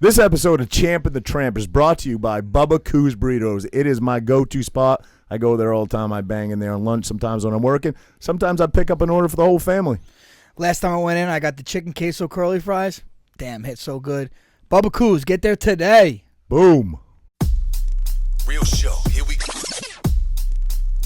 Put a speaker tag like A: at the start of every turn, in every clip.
A: This episode of Champ and the Tramp is brought to you by Bubba Coos Burritos. It is my go-to spot. I go there all the time. I bang in there on lunch sometimes when I'm working. Sometimes I pick up an order for the whole family.
B: Last time I went in, I got the chicken queso curly fries. Damn, hit so good. Bubba Coos, get there today.
A: Boom.
C: Real show, here we go.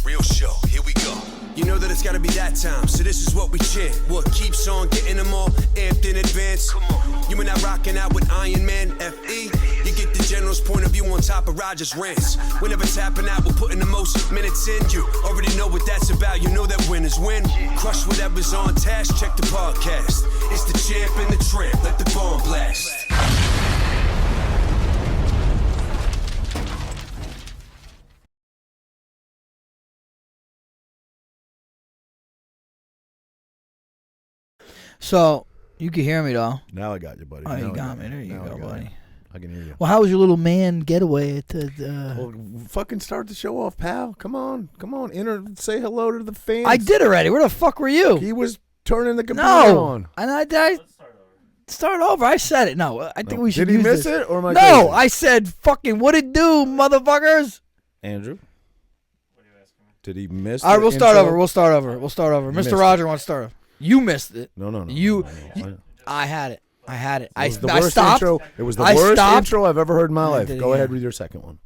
C: Real show, here we go. You know that it's gotta be that time, so this is what we chant. What keeps on getting them all amped in advance? Come on. You and I rocking out with Iron Man, FE. You get the general's point of view on top of Roger's rants. We're never tapping out, we're putting the most minutes in. You already know what that's about, you know that winners win. Crush whatever's on task, check the podcast. It's the Champ and the Tramp, let the bomb blast.
B: So, you can hear me, though.
A: Now I got you, buddy.
B: Oh,
A: now
B: you got me. There you go, buddy.
A: I can hear you.
B: Well, how was your little man getaway at the...
A: Well, fucking start the show off, pal. Come on. Say hello to the fans.
B: I did already. Where the fuck were you?
A: He was turning the computer on.
B: And I start over. I said it. No, I think we should
A: use
B: this.
A: Did he miss it? Or am I
B: No,
A: crazy?
B: I said fucking what it do, motherfuckers.
A: Andrew? What are you asking me? Did he miss it?
B: All right, we'll start over. Mr. Roger wants to start over. You missed it.
A: No.
B: I had it.
A: It
B: I
A: was the worst
B: stopped.
A: intro. It was the worst intro I've ever heard in my life. Go ahead with your second one.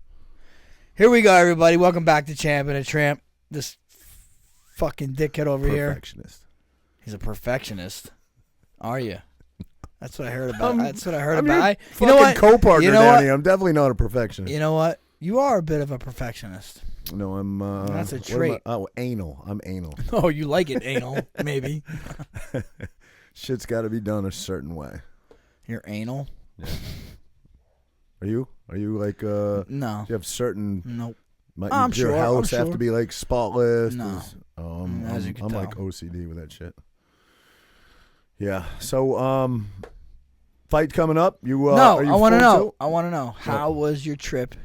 B: Here we go, everybody. Welcome back to Champ and a Tramp. This fucking dickhead over here.
A: Perfectionist.
B: He's a perfectionist. Are you? That's what I heard about. That's what I heard
A: I'm
B: about.
A: Your fucking co-partner down here. I'm definitely not a perfectionist.
B: You know what? You are a bit of a perfectionist.
A: No, I'm...
B: That's a trait.
A: Anal. I'm anal.
B: Oh, you like it anal, maybe.
A: Shit's got to be done a certain way.
B: You're anal?
A: Yeah. Are you? Are you like...
B: No.
A: Do you have certain...
B: Nope.
A: Does your house have to be like spotless?
B: No.
A: As you can tell. Like OCD with that shit. Yeah. So, fight coming up.
B: No, I want to know. I want to know. How was your trip?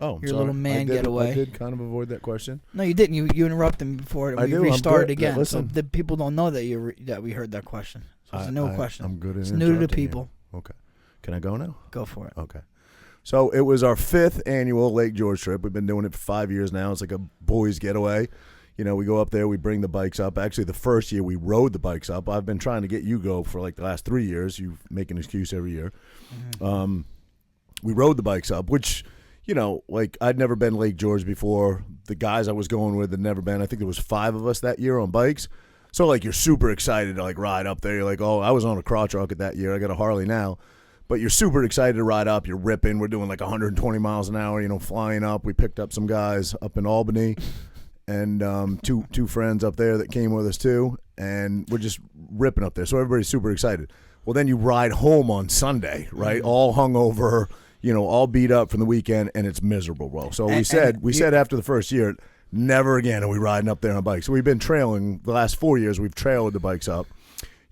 A: Oh,
B: your little man getaway.
A: I did kind of avoid that question.
B: No, you didn't. You interrupted me before we restarted again.
A: Listen.
B: So the people don't know that we heard that question. So it's a new question.
A: I'm good at
B: It's new to the people.
A: You. Okay. Can I go now?
B: Go for it.
A: Okay. So it was our 5th annual Lake George trip. We've been doing it for 5 years now. It's like a boys' getaway. You know, we go up there, we bring the bikes up. Actually, the first year we rode the bikes up. I've been trying to get you go for like the last 3 years. You make an excuse every year. Mm-hmm. We rode the bikes up, which... You know, like I'd never been Lake George before. The guys I was going with had never been. I think there was 5 of us that year on bikes. So like you're super excited to like ride up there. You're like, oh, I was on a crotch rocket that year. I got a Harley now. But you're super excited to ride up. You're ripping. We're doing like 120 miles an hour, you know, flying up. We picked up some guys up in Albany and two friends up there that came with us too. And we're just ripping up there. So everybody's super excited. Well, then you ride home on Sunday, right? Mm-hmm. All hungover. You know, all beat up from the weekend, and it's miserable, bro. So we said after the first year, never again are we riding up there on bikes. So we've been trailing the last 4 years. We've trailed the bikes up.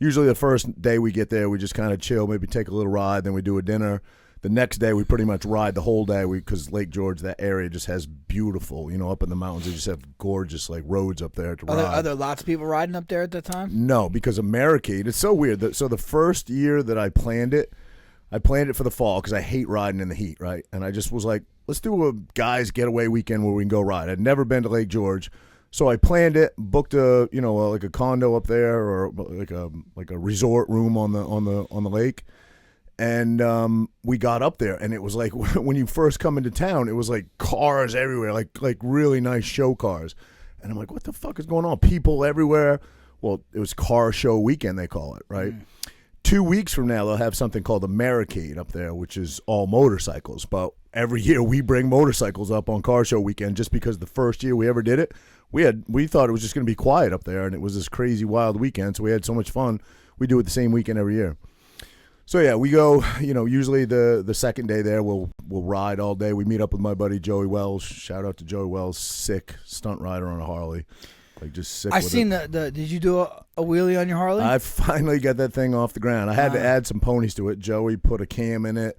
A: Usually the first day we get there, we just kind of chill, maybe take a little ride, then we do a dinner. The next day we pretty much ride the whole day because Lake George, that area just has beautiful, you know, up in the mountains, they just have gorgeous like roads up there to ride.
B: Are there lots of people riding up there at that time?
A: No, because of Marrakeed, it's so weird. So the first year that I planned it for the fall because I hate riding in the heat, right? And I just was like, let's do a guys getaway weekend where we can go ride. I'd never been to Lake George, so I planned it, booked like a condo up there or like a resort room on the lake, and we got up there, and it was like when you first come into town, it was like cars everywhere, like really nice show cars, and I'm like, what the fuck is going on? People everywhere. Well, it was car show weekend, they call it, right? 2 weeks from now, they'll have something called the Marrakeed up there, which is all motorcycles. But every year we bring motorcycles up on car show weekend just because the first year we ever did it, we thought it was just going to be quiet up there, and it was this crazy wild weekend. So we had so much fun. We do it the same weekend every year. So yeah, we go. You know, usually the second day there, we'll ride all day. We meet up with my buddy Joey Wells. Shout out to Joey Wells, sick stunt rider on a Harley. Like just sick.
B: I seen the. Did you do a wheelie on your Harley?
A: I finally got that thing off the ground. I had to add some ponies to it. Joey put a cam in it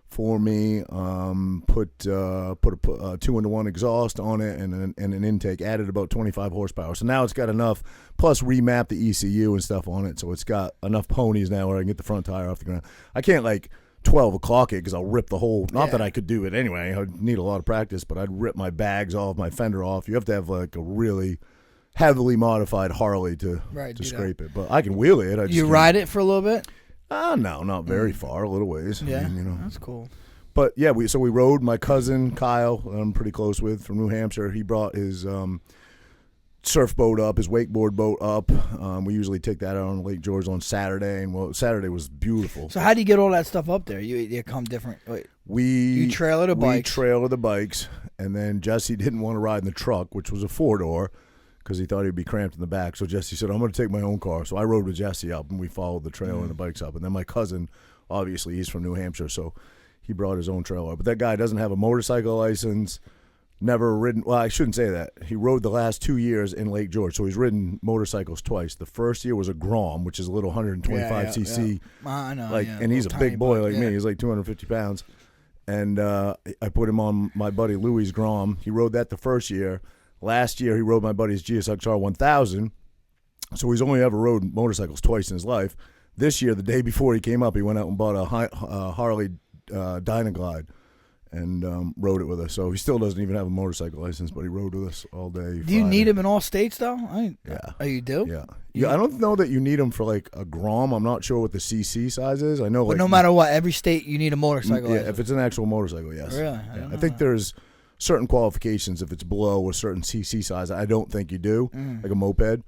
A: for me. Put a 2-in-1 exhaust on it and an intake. Added about 25 horsepower. So now it's got enough. Plus remapped the ECU and stuff on it. So it's got enough ponies now where I can get the front tire off the ground. I can't like 12 o'clock it because I'll rip the whole. Not that I could do it anyway. I'd need a lot of practice, but I'd rip my bags off, my fender off. You have to have like a really heavily modified Harley to scrape it. But I can wheel it.
B: You ride it for a little bit?
A: No, not very far. A little ways.
B: Yeah,
A: I mean,
B: that's cool.
A: But yeah, we rode. My cousin Kyle, that I'm pretty close with from New Hampshire. He brought his surf boat up, his wakeboard boat up. We usually take that out on Lake George on Saturday, and Saturday was beautiful.
B: So how do you get all that stuff up there? You come different. Wait, you trailer the bikes.
A: We trailer the bikes, and then Jesse didn't want to ride in the truck, which was a 4-door, because he thought he'd be cramped in the back. So Jesse said, "I'm going to take my own car." So I rode with Jesse up, and we followed the trailer and the bikes up. And then my cousin, obviously, he's from New Hampshire, so he brought his own trailer. But that guy doesn't have a motorcycle license. Never ridden. Well, I shouldn't say that. He rode the last 2 years in Lake George, so he's ridden motorcycles twice. The first year was a Grom, which is a little 125cc.
B: Yeah. I know.
A: And he's a big boy like me. He's like 250 pounds. And I put him on my buddy Louie's Grom. He rode that the first year. Last year, he rode my buddy's GSXR 1000. So he's only ever rode motorcycles twice in his life. This year, the day before he came up, he went out and bought a Harley Dynaglide and rode it with us. So he still doesn't even have a motorcycle license, but he rode with us all day.
B: Do you need him in all states, though?
A: Yeah.
B: Oh, you do?
A: Yeah. I don't know that you need them for like a Grom. I'm not sure what the CC size is. I know,
B: but no matter what, every state you need a motorcycle license.
A: Yeah, if it's an actual motorcycle, yes.
B: Really?
A: I think there's certain qualifications if it's below a certain CC size. I don't think you do, like a moped.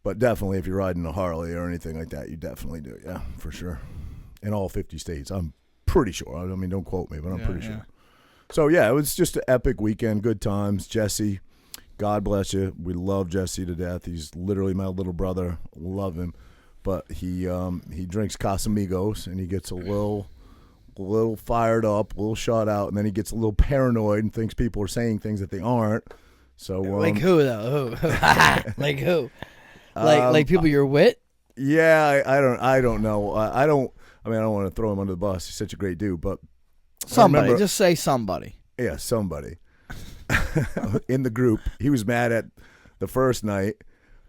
A: But definitely if you're riding a Harley or anything like that, you definitely do. Yeah, for sure. In all 50 states. I'm pretty sure. I mean, don't quote me, but I'm pretty sure. So, yeah, it was just an epic weekend. Good times. Jesse, God bless you. We love Jesse to death. He's literally my little brother. Love him. But he drinks Casamigos, and he gets a little fired up, a little shot out, and then he gets a little paranoid and thinks people are saying things that they aren't. So
B: like who, though? Who? Like who? Like people you're with?
A: Yeah, I don't know. I don't want to throw him under the bus. He's such a great dude, but
B: somebody. Just say somebody.
A: Yeah, somebody. In the group, he was mad at the first night.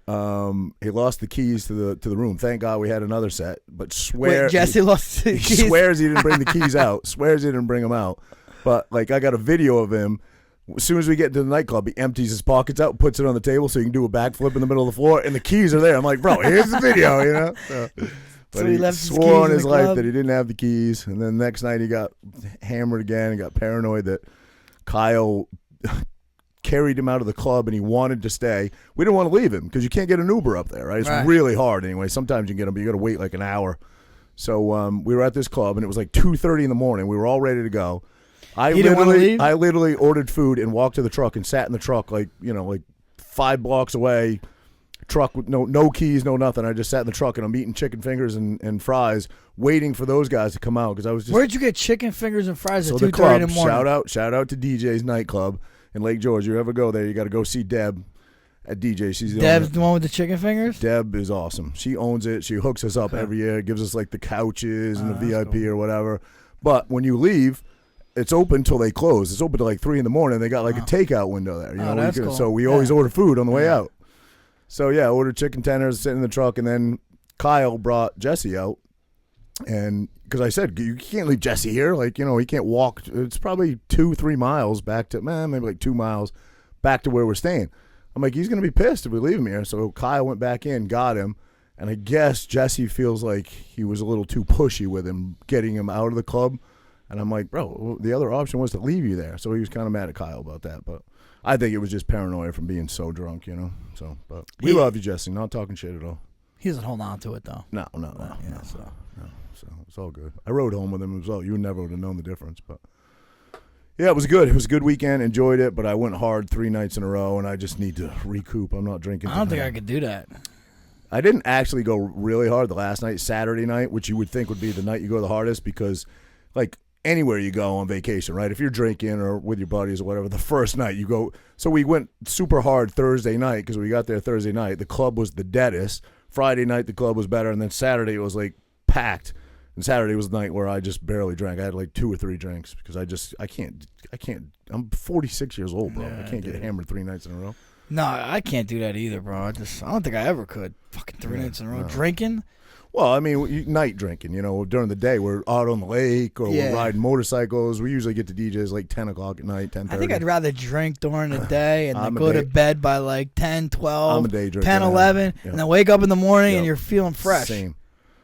A: He lost the keys to the room. Thank God we had another set. But
B: Jesse lost the keys.
A: He swears he didn't bring the keys out. Swears he didn't bring them out. But like I got a video of him. As soon as we get into the nightclub, he empties his pockets out, puts it on the table so he can do a backflip in the middle of the floor, and the keys are there. I'm like, bro, here's the video, you know. But he left swore on his life that he didn't have the keys. And then the next night he got hammered again and got paranoid that Kyle carried him out of the club and he wanted to stay. We didn't want to leave him because you can't get an Uber up there, right? It's really hard anyway. Sometimes you get them, but you got to wait like an hour. So we were at this club and it was like 2:30 in the morning. We were all ready to go. I literally ordered food and walked to the truck and sat in the truck like 5 blocks away. Truck with no keys, no nothing. I just sat in the truck and I'm eating chicken fingers and fries, waiting for those guys to come out because I was just.
B: Where'd you get chicken fingers and fries at
A: 2:30
B: in the morning?
A: Shout out to DJ's nightclub in Lake George. You ever go there, you got to go see Deb at DJ. She's
B: Deb's the one with the chicken fingers.
A: Deb is awesome. She owns it. She hooks us up every year. Gives us like the couches and the VIP or whatever. But when you leave. It's open till they close. It's open till like 3 in the morning. They got like a takeout window there. You know,
B: that's cool.
A: So we always order food on the way out. So yeah, ordered chicken tenders, sitting in the truck, and then Kyle brought Jesse out, and because I said you can't leave Jesse here. Like he can't walk. It's probably 2-3 miles back to maybe like 2 miles back to where we're staying. I'm like he's gonna be pissed if we leave him here. So Kyle went back in, got him, and I guess Jesse feels like he was a little too pushy with him, getting him out of the club. And I'm like, bro, the other option was to leave you there. So he was kind of mad at Kyle about that. But I think it was just paranoia from being so drunk, So, but we love you, Jesse. Not talking shit at all.
B: He doesn't hold on to it, though.
A: No. So it's all good. I rode home with him as well. You never would have known the difference. But, yeah, it was good. It was a good weekend. Enjoyed it. But I went hard 3 nights in a row, and I just need to recoup. I'm not drinking.
B: I don't think I could do that.
A: I didn't actually go really hard the last night, Saturday night, which you would think would be the night you go the hardest because, like, anywhere you go on vacation, right? If you're drinking or with your buddies or whatever, the first night you go. So we went super hard Thursday night because we got there Thursday night. The club was the deadest. Friday night the club was better, and then Saturday it was like packed. And Saturday was the night where I just barely drank. I had like 2 or 3 drinks because I can't. I'm 46 years old, bro. I can't get hammered 3 nights in a row.
B: No, I can't do that either, bro. I don't think I ever could. Fucking 3 nights in a row drinking.
A: Well, I mean, night drinking, during the day we're out on the lake or we're riding motorcycles. We usually get to DJs like 10 o'clock at night, 10:30.
B: I think I'd rather drink during the day and then go to bed by like 10, 12,
A: I'm a day drinker
B: 10, 11, and then wake up in the morning and you're feeling fresh.
A: Same.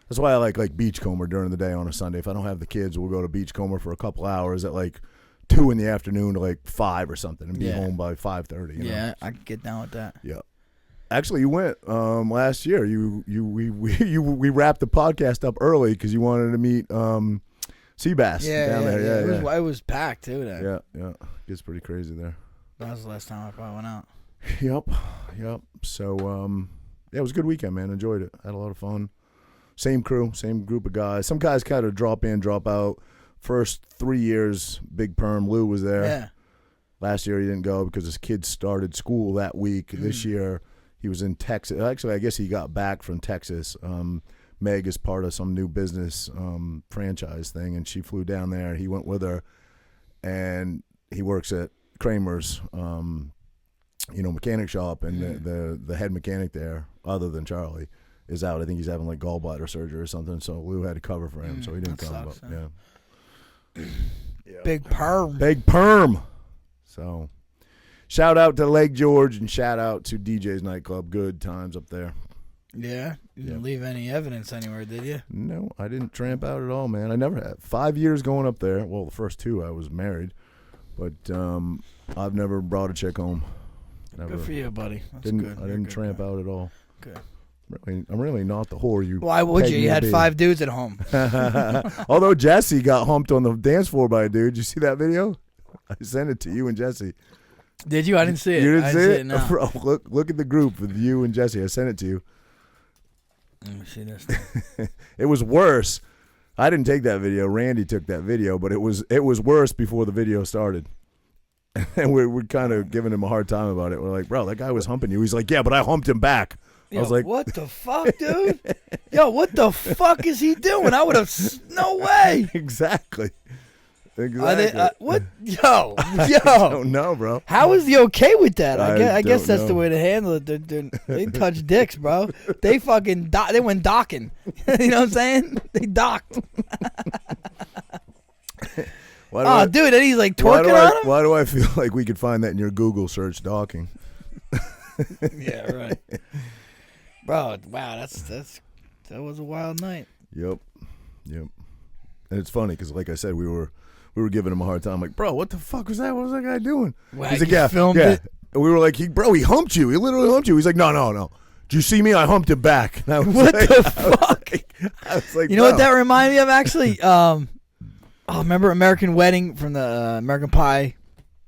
A: That's why I like Beachcomber during the day on a Sunday. If I don't have the kids, we'll go to Beachcomber for a couple hours at like 2 in the afternoon to like 5 or something and be home by 5:30.
B: Yeah, I can get down with that.
A: Yeah. Actually, you went last year. We wrapped the podcast up early because you wanted to meet Seabass down there. Yeah,
B: it was packed too. Then.
A: Yeah. Gets pretty crazy there.
B: That was the last time I probably went out.
A: Yep. So it was a good weekend, man. Enjoyed it. Had a lot of fun. Same crew, same group of guys. Some guys kind of drop in, drop out. First 3 years, Big Perm Lou was there.
B: Yeah.
A: Last year he didn't go because his kids started school that week. This year he was in Texas. Actually, I guess he got back from Texas. Meg is part of some new business franchise thing, and she flew down there. He went with her, and he works at Kramer's, mechanic shop, and the head mechanic there, other than Charlie, is out. I think he's having like gallbladder surgery or something. So Lou had to cover for him, so he didn't come.
B: Sucks,
A: yeah.
B: Big Perm.
A: Big Perm. So, shout out to Lake George and shout out to DJ's Nightclub. Good times up there.
B: Yeah. You didn't leave any evidence anywhere, did you?
A: No, I didn't tramp out at all, man. I never had. 5 years going up there. Well, the first 2 I was married, but I've never brought a chick home. Never.
B: Good for you, buddy. That's good.
A: I didn't tramp out at all.
B: Good.
A: I'm really not the whore you.
B: Why would you? You had 5 dudes at home.
A: Although Jesse got humped on the dance floor by a dude. Did you see that video? I sent it to you and Jesse.
B: Did you? I didn't see it.
A: You didn't see it?
B: No.
A: Bro, look at the group with you and Jesse. I sent it to you.
B: Let me see this.
A: It was worse. I didn't take that video. Randy took that video, but it was worse before the video started. And we're kind of giving him a hard time about it. We're like, bro, that guy was humping you. He's like, yeah, but I humped him back.
B: Yo,
A: I was like,
B: what the fuck, dude? Yo, what the fuck is he doing? I would have. No way.
A: Exactly.
B: What? Yo.
A: I don't know, bro.
B: How is he okay with that? I guess that's
A: know.
B: the way to handle it. They touch dicks, bro. They fucking they went docking. You know what I'm saying? They docked. Dude, and he's like twerking on him?
A: Why do I feel like we could find that in your Google search, docking?
B: Yeah, right. Bro, wow, that was a wild night.
A: Yep. And it's funny because, like I said, we were giving him a hard time. Like, bro, what the fuck was that? What was that guy doing?
B: He's like, filmed it.
A: And we were like, he humped you. He literally humped you. He's like, no. Did you see me? I humped him back. And I was
B: what
A: like,
B: the fuck?
A: I was like,
B: you know what that reminded me of, actually? Remember American Wedding from the American Pie?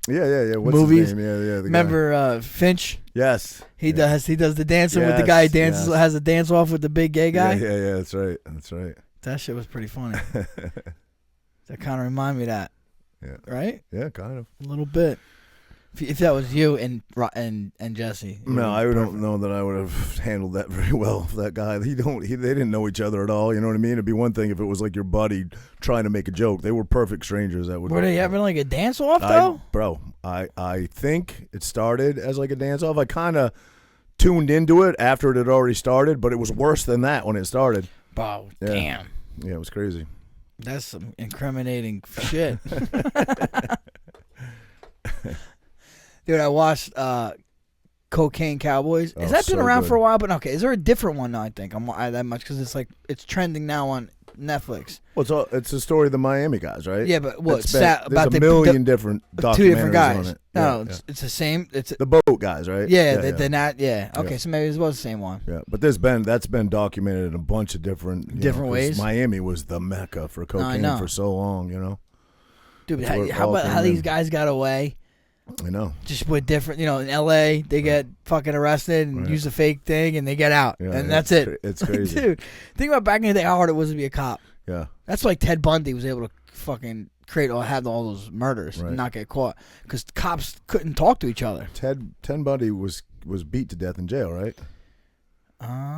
A: Yeah. What's
B: movies?
A: His name? Yeah.
B: Remember Finch?
A: Yes.
B: He does the dancing with the guy. Has a dance off with the big gay guy.
A: Yeah. That's right.
B: That shit was pretty funny. That kind of reminded me of that.
A: Yeah.
B: Right?
A: Yeah, kind of.
B: A little bit. If that was you and Jesse.
A: No, I don't know that I would have handled that very well. That guy, they didn't know each other at all. You know what I mean? It'd be one thing if it was like your buddy trying to make a joke. They were perfect strangers.
B: Were they having like a dance off though?
A: I think it started as like a dance off. I kind of tuned into it after it had already started, but it was worse than that when it started.
B: Oh, yeah. Damn.
A: Yeah, it was crazy.
B: That's some incriminating shit. Dude, I watched Cocaine Cowboys. Has that been around for a while? But okay, is there a different one now? I think I'm that much because it's trending now on Netflix.
A: Well, it's a story of the Miami guys, right?
B: Yeah, but what?
A: There's a million different documentaries
B: 2 different guys.
A: on it.
B: No, it's the same. It's
A: the boat guys, right?
B: Yeah, they're not. Yeah. Okay, so maybe it was the same one.
A: Yeah, but that's been documented in a bunch of different
B: ways.
A: Miami was the mecca for cocaine for so long, you know.
B: Dude, how about how these guys got away?
A: I know.
B: Just with different, in L.A., they get fucking arrested and use a fake thing, and they get out, and that's it.
A: It's crazy,
B: dude. Think about back in the day how hard it was to be a cop.
A: Yeah,
B: that's like Ted Bundy was able to fucking create or have all those murders and not get caught because cops couldn't talk to each other.
A: Ted Bundy was beat to death in jail, right?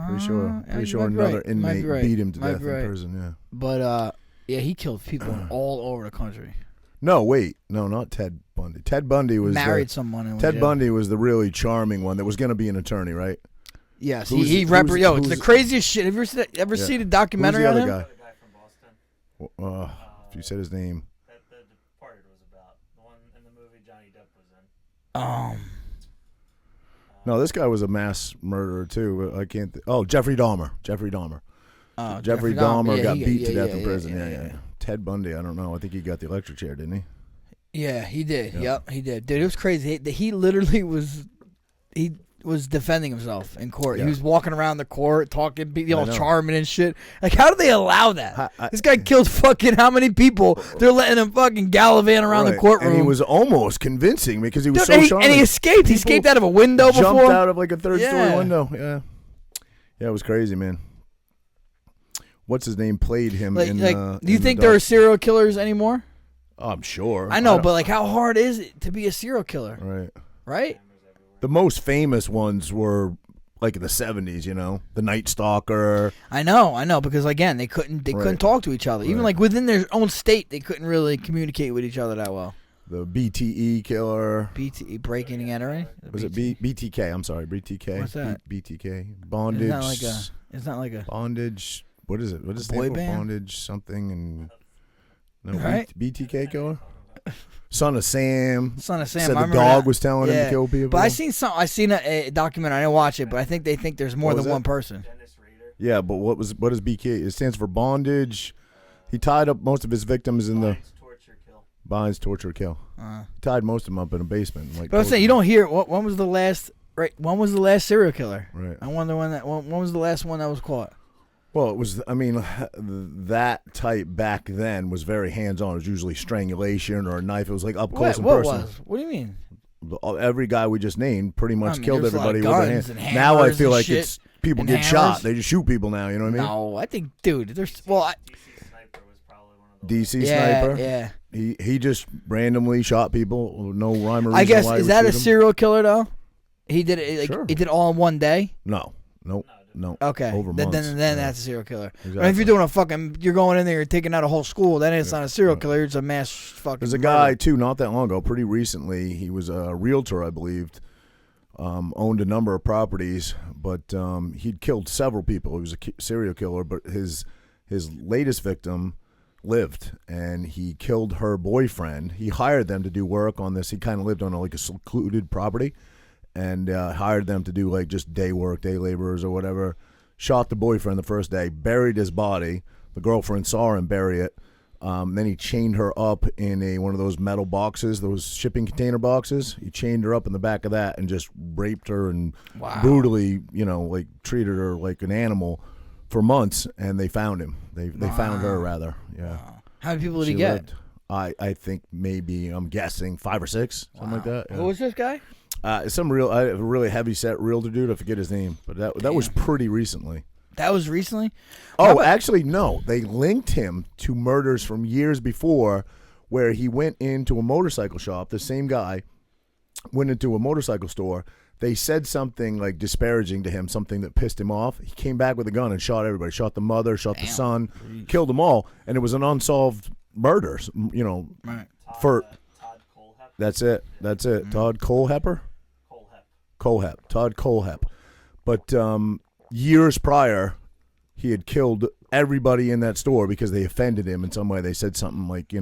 A: Pretty sure another inmate beat him to death in prison. Yeah,
B: but he killed people all over the country.
A: No, wait. No, not Ted Bundy. Ted Bundy was
B: married someone.
A: Ted Bundy was the really charming one that was going to be an attorney, right?
B: Yes,
A: Who's-
B: it's
A: who's-
B: the craziest shit. Have you ever seen a documentary
A: Who's the
B: on
A: other
B: him?
A: guy? If you said his name.
D: That The Departed was about. The one in the movie Johnny Depp was in.
A: No, this guy was a mass murderer too. I can't. Jeffrey Dahmer. Jeffrey Dahmer. Jeffrey Dahmer got beat to death in prison. Yeah. Ted Bundy. I don't know. I think he got the electric chair, didn't he?
B: Yeah, he did. Yep, he did. Dude, it was crazy. He literally was. He was defending himself in court.
A: Yeah.
B: He was walking around the court talking, being all
A: know.
B: charming and shit. Like, how do they allow that?
A: I-
B: This guy killed fucking how many people? They're letting him fucking gallivant around the
A: Right.
B: courtroom.
A: And he was almost convincing because he was
B: Dude,
A: so
B: and he
A: charming.
B: escaped. He escaped out of a window
A: Jumped
B: before.
A: out of like a third story
B: Yeah.
A: window. Yeah, it was crazy, man. What's his name? Played him in.
B: Do you think there are serial killers anymore?
A: Oh, I'm sure.
B: I know,
A: don't-
B: but like, how hard is it to be a serial killer?
A: right.
B: Right?
A: The most famous ones were like in the 70s. The Night Stalker.
B: I know, because again, they couldn't
A: Right.
B: talk to each other. Even
A: Right.
B: like within their own state, they couldn't really communicate with each other that well.
A: The BTE killer.
B: BT breaking and entering.
A: Was it BTK? I'm sorry, BTK.
B: What's that?
A: BTK. Bondage.
B: It's not like a
A: Bondage. What is it? What is it?
B: boy band?
A: Bondage something and. No,
B: Right.
A: BTK killer. Son of Sam.
B: Son of Sam.
A: Said
B: I
A: the
B: remember
A: dog
B: that.
A: was telling him to kill people.
B: But I seen a documentary. I didn't watch it, but I think they think there's more
A: What
B: than
A: was
B: one
A: it?
B: person.
D: Dennis Rader.
A: Yeah, but what is BK? It stands for bondage. He tied up most of his victims in the
D: Binds, torture, kill.
A: binds, torture, kill. He tied most of them up in a basement. Like
B: But I'm saying you don't hear when was the last when was the last serial killer?
A: Right.
B: I wonder when was the last one that was caught?
A: Well, it was. I mean, that type back then was very hands-on. It was usually strangulation or a knife. It was like up close and
B: What
A: personal.
B: was? What do you mean?
A: Every guy we just named pretty much
B: I mean,
A: killed
B: there's a lot of
A: everybody with their
B: guns
A: hands.
B: and
A: Now I
B: hammers
A: feel
B: and
A: like
B: shit
A: it's people
B: and
A: get
B: hammers.
A: shot. They just shoot people now. You know what I mean?
B: No, I think, dude, there's
D: DC Sniper was probably one of the
A: DC
B: yeah,
A: sniper.
B: yeah.
A: He just randomly shot people. No rhyme or reason.
B: I guess
A: why he
B: is
A: would
B: that a
A: shoot 'em.
B: serial killer though? He did it like
A: Sure.
B: he did it all in one day.
A: No.
B: Okay,
A: Over
B: then
A: months.
B: that's a serial killer. But if
A: Exactly.
B: you're doing you're going in there, you're taking out a whole school. Then it's not a serial killer. It's a mass fucking.
A: There's a
B: murder.
A: guy too, not that long ago, pretty recently. He was a realtor, I believe. Owned a number of properties, but he'd killed several people. He was a serial killer, but his latest victim lived, and he killed her boyfriend. He hired them to do work on this. He kind of lived on a secluded property, and hired them to do like just day work, day laborers or whatever. Shot the boyfriend the first day, buried his body. The girlfriend saw him bury it. Then he chained her up in one of those metal boxes, those shipping container boxes. He chained her up in the back of that and just raped her and brutally, like treated her like an animal for months. And they found him. They found her rather. Yeah.
B: How many people did
A: She
B: he get?
A: lived. I think maybe I'm guessing 5 or 6, something like that. Yeah.
B: Who was this guy?
A: Some really heavy set realtor dude. I forget his name, but that was pretty recently.
B: That was recently.
A: Oh, actually, no. They linked him to murders from years before where he went into a motorcycle shop. The same guy went into a motorcycle store. They said something like disparaging to him, something that pissed him off. He came back with a gun and shot everybody. Shot the mother, shot the son, killed them all. And it was an unsolved murder,
B: Right.
A: for...
D: Todd Colehep.
A: That's it. Todd Colehepper? Todd Colehep. But years prior, he had killed everybody in that store because they offended him in some way. They said something like,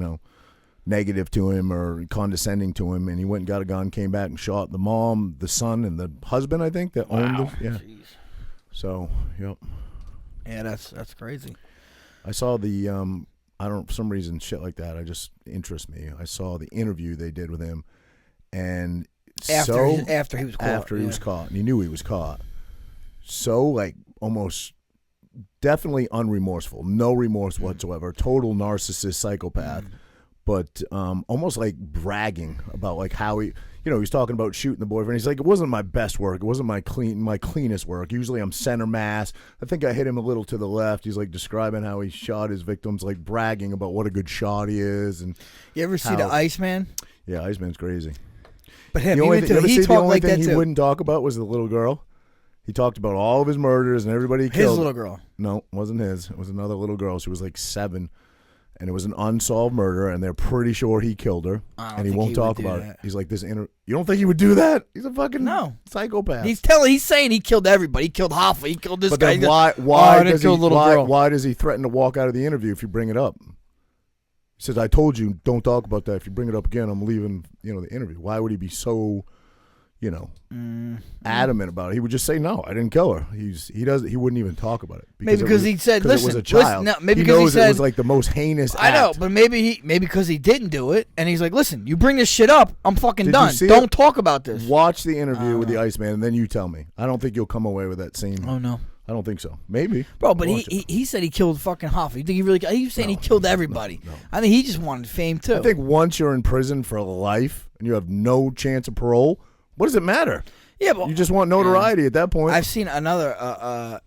A: negative to him or condescending to him, and he went and got a gun, came back and shot the mom, the son, and the husband, I think, that owned it. Yeah.
B: Jeez.
A: So, yep.
B: Yeah, that's crazy.
A: I saw the, for some reason, shit like that, I just interests me. I saw the interview they did with him, and
B: After he was caught.
A: After he was caught, and he knew he was caught. So, like, almost definitely unremorseful, no remorse whatsoever, total narcissist psychopath, but almost like bragging about like how he was talking about shooting the boyfriend. He's like, it wasn't my best work, it wasn't my cleanest work. Usually I'm center mass. I think I hit him a little to the left. He's like describing how he shot his victims, like bragging about what a good shot he is. And
B: You ever see the Iceman?
A: Yeah, Iceman's crazy.
B: But him,
A: The only
B: even
A: thing,
B: too, he
A: the
B: talked
A: only
B: like
A: thing
B: that
A: he
B: too.
A: wouldn't talk about was the little girl. He talked about all of his murders and everybody he
B: His
A: killed.
B: little girl.
A: No, it wasn't his. It was another little girl. She was like 7. and it was an unsolved murder, and they're pretty sure he killed her, and he won't talk about it. He's like, you don't think he would do that? He's a fucking psychopath.
B: He's saying he killed everybody. He killed Hoffa. He killed this guy.
A: Then why does he threaten to walk out of the interview if you bring it up? He says, I told you, don't talk about that. If you bring it up again, I'm leaving, the interview. Why would he be so, adamant about it? He would just say, no, I didn't kill her. He wouldn't even talk about it.
B: Because he said, listen,
A: it was a child.
B: Maybe
A: he knows it was like the most heinous act.
B: I know, but maybe because he didn't do it, and he's like, listen, you bring this shit up, I'm fucking done. Don't talk about this.
A: Watch the interview with the Iceman, and then you tell me. I don't think you'll come away with that same.
B: Oh, no.
A: I don't think so. Maybe.
B: Bro, but he said he killed fucking Hoffa. You think he really? He was saying he killed everybody.
A: No.
B: I think he just wanted fame too.
A: I think once you're in prison for life and you have no chance of parole, what does it matter?
B: Yeah, but
A: you just want notoriety at that point.
B: I've seen another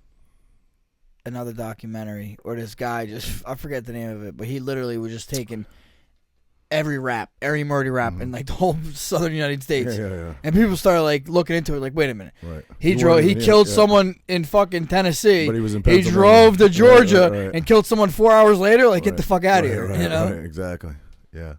B: documentary where this guy I forget the name of it, but he literally was just taking every murder rap in like the whole southern United States.
A: Yeah.
B: And people started like looking into it like, wait a minute.
A: Right.
B: He killed someone in fucking Tennessee.
A: But he was in
B: He drove to Georgia
A: right.
B: and killed someone 4 hours later. Like, get the fuck out of here.
A: Right, exactly. Yeah.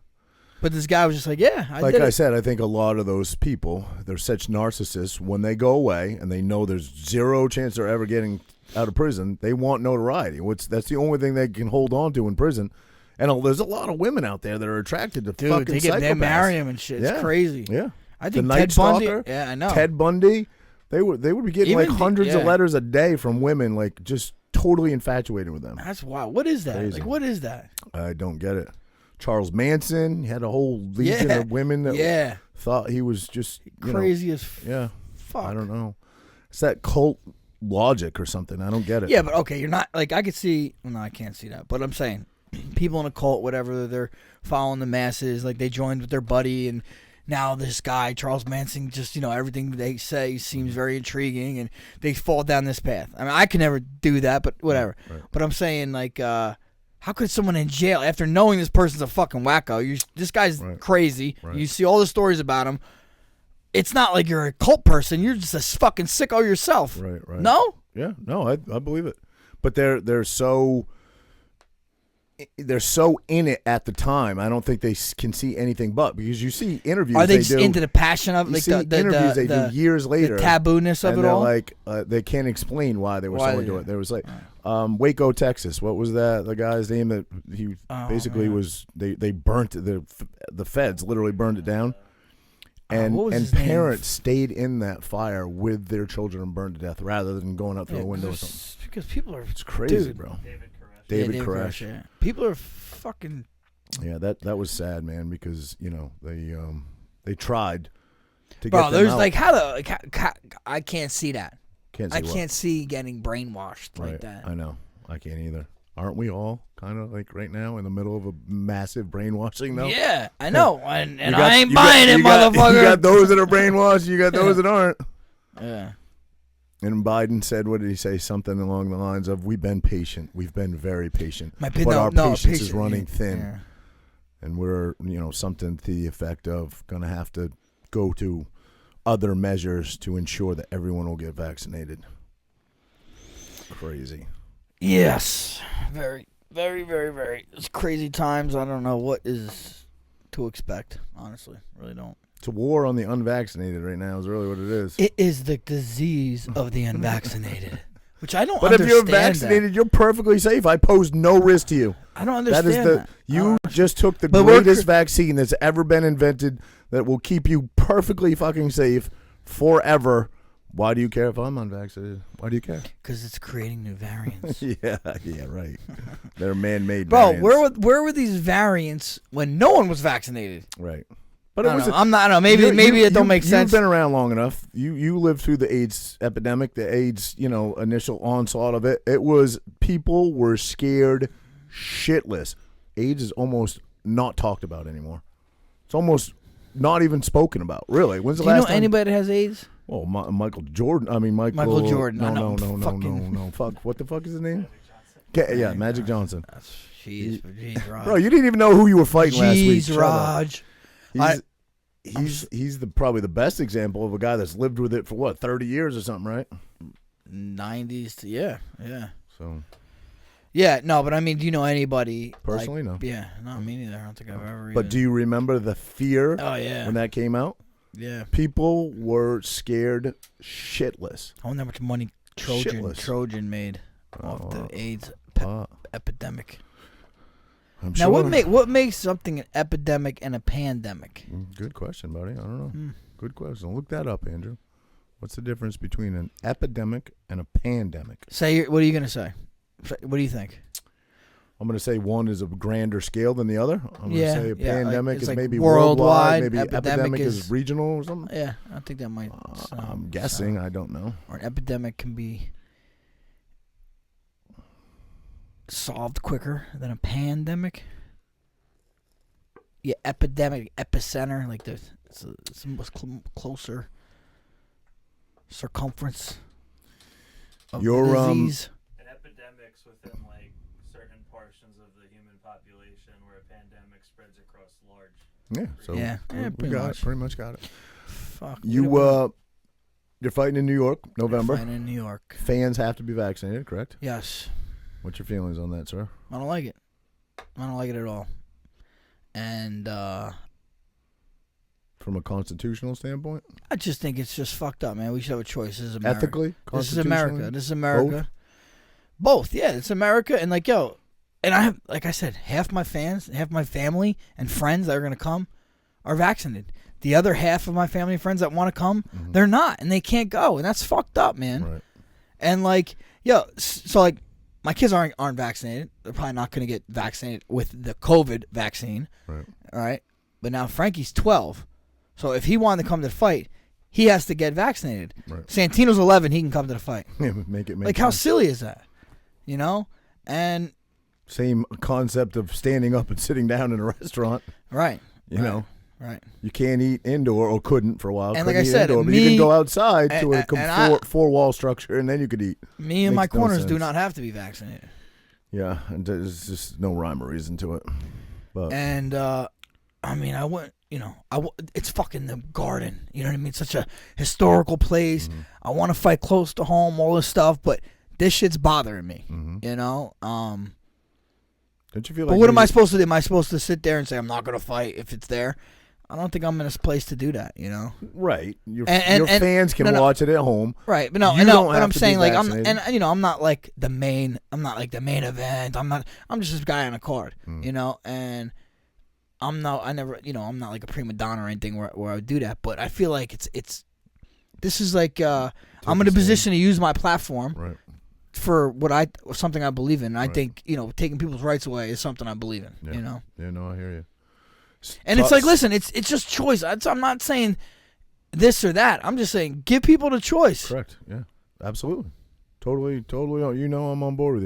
B: But this guy was just like, yeah, I
A: like
B: did
A: I
B: it.
A: said, I think a lot of those people, they're such narcissists. When they go away and they know there's zero chance they're ever getting out of prison, they want notoriety. That's the only thing they can hold on to in prison. And there's a lot of women out there that are attracted to fucking psychopaths.
B: They marry him and shit. It's crazy.
A: Yeah.
B: I think
A: the
B: Ted
A: Night Stalker,
B: Bundy. Yeah, I know.
A: Ted Bundy. They would be getting like hundreds of letters a day from women, like just totally infatuated with them.
B: That's wild. What is that?
A: Crazy.
B: Like, what is that?
A: I don't get it. Charles Manson had a whole legion of women that thought he was just
B: crazy as
A: fuck. I don't know. It's that cult logic or something. I don't get it.
B: Yeah, but okay, you're not like I could see. Well, no, I can't see that. But I'm saying people in a cult, whatever, they're following the masses. Like they joined with their buddy, and now this guy Charles Manson, just everything they say seems very intriguing, and they fall down this path. I mean, I could never do that, but whatever. Right. But I'm saying like. How could someone in jail, after knowing this person's a fucking wacko, this guy's crazy, you see all the stories about him, it's not like you're a cult person, you're just a fucking sicko yourself.
A: Right.
B: No?
A: Yeah, no, I believe it. But they're so in it at the time. I don't think they can see anything but, because you see interviews.
B: Are they just into the passion of like the
A: interviews they do years later,
B: the tabooness of it all?
A: Like they can't explain why they were so into it. There was like Waco, Texas. What was that? The guy's name that he basically was. They burnt the feds literally burned it down, and parents stayed in that fire with their children and burned to death rather than going out through the window or something.
B: Because people are
A: it's crazy, bro. David Koresh.
B: Yeah. People are fucking.
A: Yeah, that was sad, man, because they tried to
B: bro,
A: get them
B: there's
A: out.
B: like I can't see that. Can't see getting brainwashed like that.
A: I know. I can't either. Aren't we all kind of like right now in the middle of a massive brainwashing though?
B: Yeah, I know. And I ain't buying it, motherfucker.
A: You got those that are brainwashed. You got those that aren't.
B: Yeah.
A: And Biden said, what did he say? Something along the lines of, we've been patient. We've been very patient. But our patience is running thin.
B: Yeah.
A: And we're, something to the effect of going to have to go to other measures to ensure that everyone will get vaccinated. Crazy.
B: Yes. Very, very, very, very. It's crazy times. I don't know what is to expect, honestly. Really don't.
A: It's a war on the unvaccinated right now is really what it is.
B: It is the disease of the unvaccinated, which I don't understand.
A: But if you're vaccinated, you're perfectly safe. I pose no risk to you.
B: I don't understand that.
A: You just took the greatest vaccine that's ever been invented that will keep you perfectly fucking safe forever. Why do you care if I'm unvaccinated? Why do you care?
B: Because it's creating new variants.
A: yeah, right. They're man-made
B: variants.
A: Bro,
B: where were these variants when no one was vaccinated?
A: Right. But
B: I don't know. Maybe it don't make sense.
A: You've been around long enough. You lived through the AIDS epidemic, the AIDS, initial onslaught of it. It was, people were scared shitless. AIDS is almost not talked about anymore. It's almost not even spoken about, really. When's the last time?
B: Do you know anybody that has AIDS?
A: Oh, Michael Jordan. I mean,
B: Michael Jordan.
A: No. Fuck. What the fuck is his name? Yeah, Magic Johnson.
B: Jeez, Raj.
A: Bro, you didn't even know who you were fighting last week.
B: Jeez, Raj.
A: He's probably the best example of a guy that's lived with it for 30 years or something, right?
B: 90s to yeah.
A: So
B: Yeah, no, but I mean, do you know anybody
A: Personally, no.
B: Yeah, not me neither. I don't think I've ever.
A: But do you remember the fear
B: Oh yeah.
A: when that came out?
B: Yeah.
A: People were scared shitless.
B: I wonder how much money Trojan made off the AIDS epidemic.
A: I'm
B: Now,
A: sure.
B: what makes something an epidemic and a pandemic?
A: Good question, buddy. I don't know. Good question. Look that up, Andrew. What's the difference between an epidemic and a pandemic?
B: What are you gonna say? What do you think?
A: I'm going to say one is a grander scale than the other. I'm going to say a pandemic is
B: like
A: maybe
B: worldwide.
A: Maybe epidemic is regional or something.
B: Yeah, I think that might.
A: I'm guessing. I don't know.
B: Or an epidemic can be solved quicker than a pandemic. Yeah, epidemic, epicenter, like it's much closer circumference of the disease.
D: An epidemic's within like certain portions of the human population, where a pandemic spreads across large.
A: Yeah. So we pretty much got it.
B: Fuck.
A: You're fighting in New York, November.
B: Fighting in New York.
A: Fans have to be vaccinated, correct?
B: Yes.
A: What's your feelings on that, sir?
B: I don't like it. I don't like it at all. And
A: from a constitutional standpoint,
B: I just think it's just fucked up, man. We should have a choice. This is America.
A: Ethically,
B: this is America. This is America. Both. Yeah, it's America. And like, yo, and I have, like I said, half my fans, half my family and friends that are gonna come are vaccinated. The other half of my family and friends that want to come, they're not, and they can't go, and that's fucked up, man.
A: Right.
B: And like, yo, so like, my kids aren't vaccinated. They're probably not going to get vaccinated with the COVID vaccine.
A: Right.
B: All right. But now Frankie's 12. So if he wanted to come to the fight, he has to get vaccinated.
A: Right.
B: Santino's 11. He can come to the fight.
A: Yeah, make it make
B: like,
A: sense.
B: how silly is that? You know? And
A: same concept of standing up and sitting down in a restaurant.
B: Right.
A: You know?
B: Right.
A: You can't eat indoor, or couldn't for a while.
B: And
A: couldn't
B: like I
A: eat
B: said,
A: indoor, but you can go outside to a four-wall structure, and then you could eat.
B: Me and
A: Makes
B: my corners
A: sense.
B: do not have to be vaccinated.
A: Yeah, and there's just no rhyme or reason to it. But
B: And, I mean, I went, it's fucking the Garden. You know what I mean? Such a historical place. I want to fight close to home, all this stuff, but this shit's bothering me. You know?
A: Don't you feel like?
B: But what am I supposed to do? Am I supposed to sit there and say I'm not going to fight if it's there? I don't think I'm in a place to do that, you know?
A: Right. Your
B: And
A: fans can watch it at home.
B: Right. But
A: You don't have
B: I'm
A: to
B: saying,
A: be
B: like,
A: vaccinated.
B: I'm not like the main event. I'm just this guy on a card, you know? And I'm not like a prima donna or anything where I would do that, but I feel like this is like, I'm in a position to use my platform.
A: Right.
B: For something I believe in. And I think, taking people's rights away is something I believe in,
A: Yeah.
B: you know?
A: Yeah, no, I hear you.
B: And it's like, listen, it's just choice. I'm not saying this or that. I'm just saying give people the choice.
A: Correct. Yeah, absolutely. Totally. I'm on board with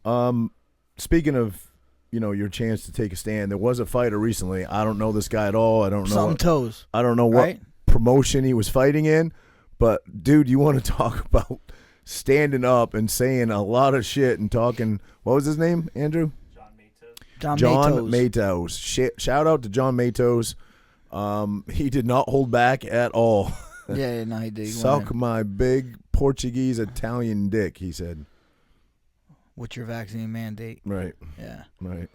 A: you. Speaking of, your chance to take a stand, there was a fighter recently. I don't know this guy at all. I don't know.
B: Toes.
A: I don't know what promotion he was fighting in. But, dude, you want to talk about standing up and saying a lot of shit and talking. What was his name, Andrew? John Matos. Shout out to John Matos. He did not hold back at all.
B: Yeah, no, he did.
A: Suck my big Portuguese Italian dick, he said.
B: What's your vaccine mandate?
A: Right.
B: Yeah.
A: Right.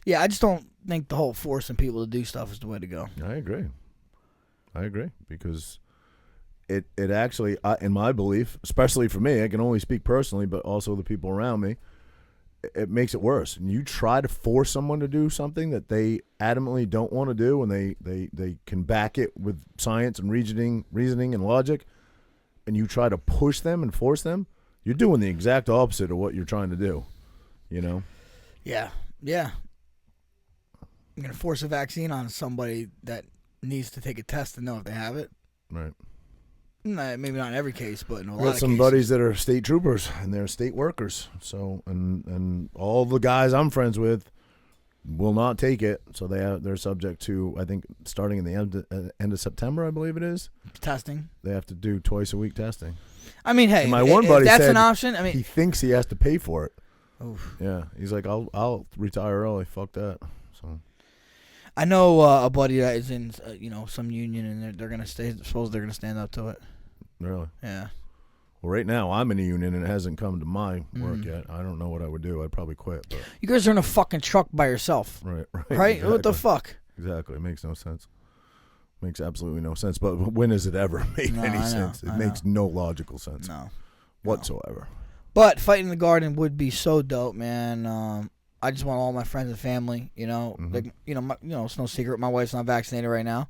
B: Yeah, I just don't think the whole forcing people to do stuff is the way to go.
A: I agree because it actually, in my belief, especially for me, I can only speak personally, but also the people around me, it makes it worse. And you try to force someone to do something that they adamantly don't want to do, and they can back it with science and reasoning and logic, and you try to push them and force them, you're doing the exact opposite of what you're trying to do, you know?
B: Yeah. You're going to force a vaccine on somebody that needs to take a test to know if they have it.
A: Right.
B: Maybe not in every case, but in a lot of
A: got
B: cases.
A: some buddies that are state troopers and they're state workers. So and all the guys I'm friends with will not take it. So they're subject to, I think, starting in the end of September, I believe it is.
B: Testing.
A: They have to do twice a week testing.
B: I mean, hey,
A: and my one buddy
B: that's
A: said
B: an option. I mean,
A: he thinks he has to pay for it.
B: Oof.
A: Yeah, he's like, I'll retire early. Fuck that. So.
B: I know a buddy that is in some union, and they're gonna stay. Suppose they're gonna stand up to it.
A: Really?
B: Yeah.
A: Well, right now I'm in a union and it hasn't come to my work yet. I don't know what I would do. I'd probably quit. But.
B: You guys are in a fucking truck by yourself.
A: Right.
B: Right?
A: Exactly.
B: What the fuck?
A: Exactly. It makes no sense. Makes absolutely no sense. But when does it ever make any sense? It makes no logical sense.
B: No.
A: Whatsoever.
B: But fighting the garden would be so dope, man. I just want all my friends and family, you know, like, it's no secret. My wife's not vaccinated right now.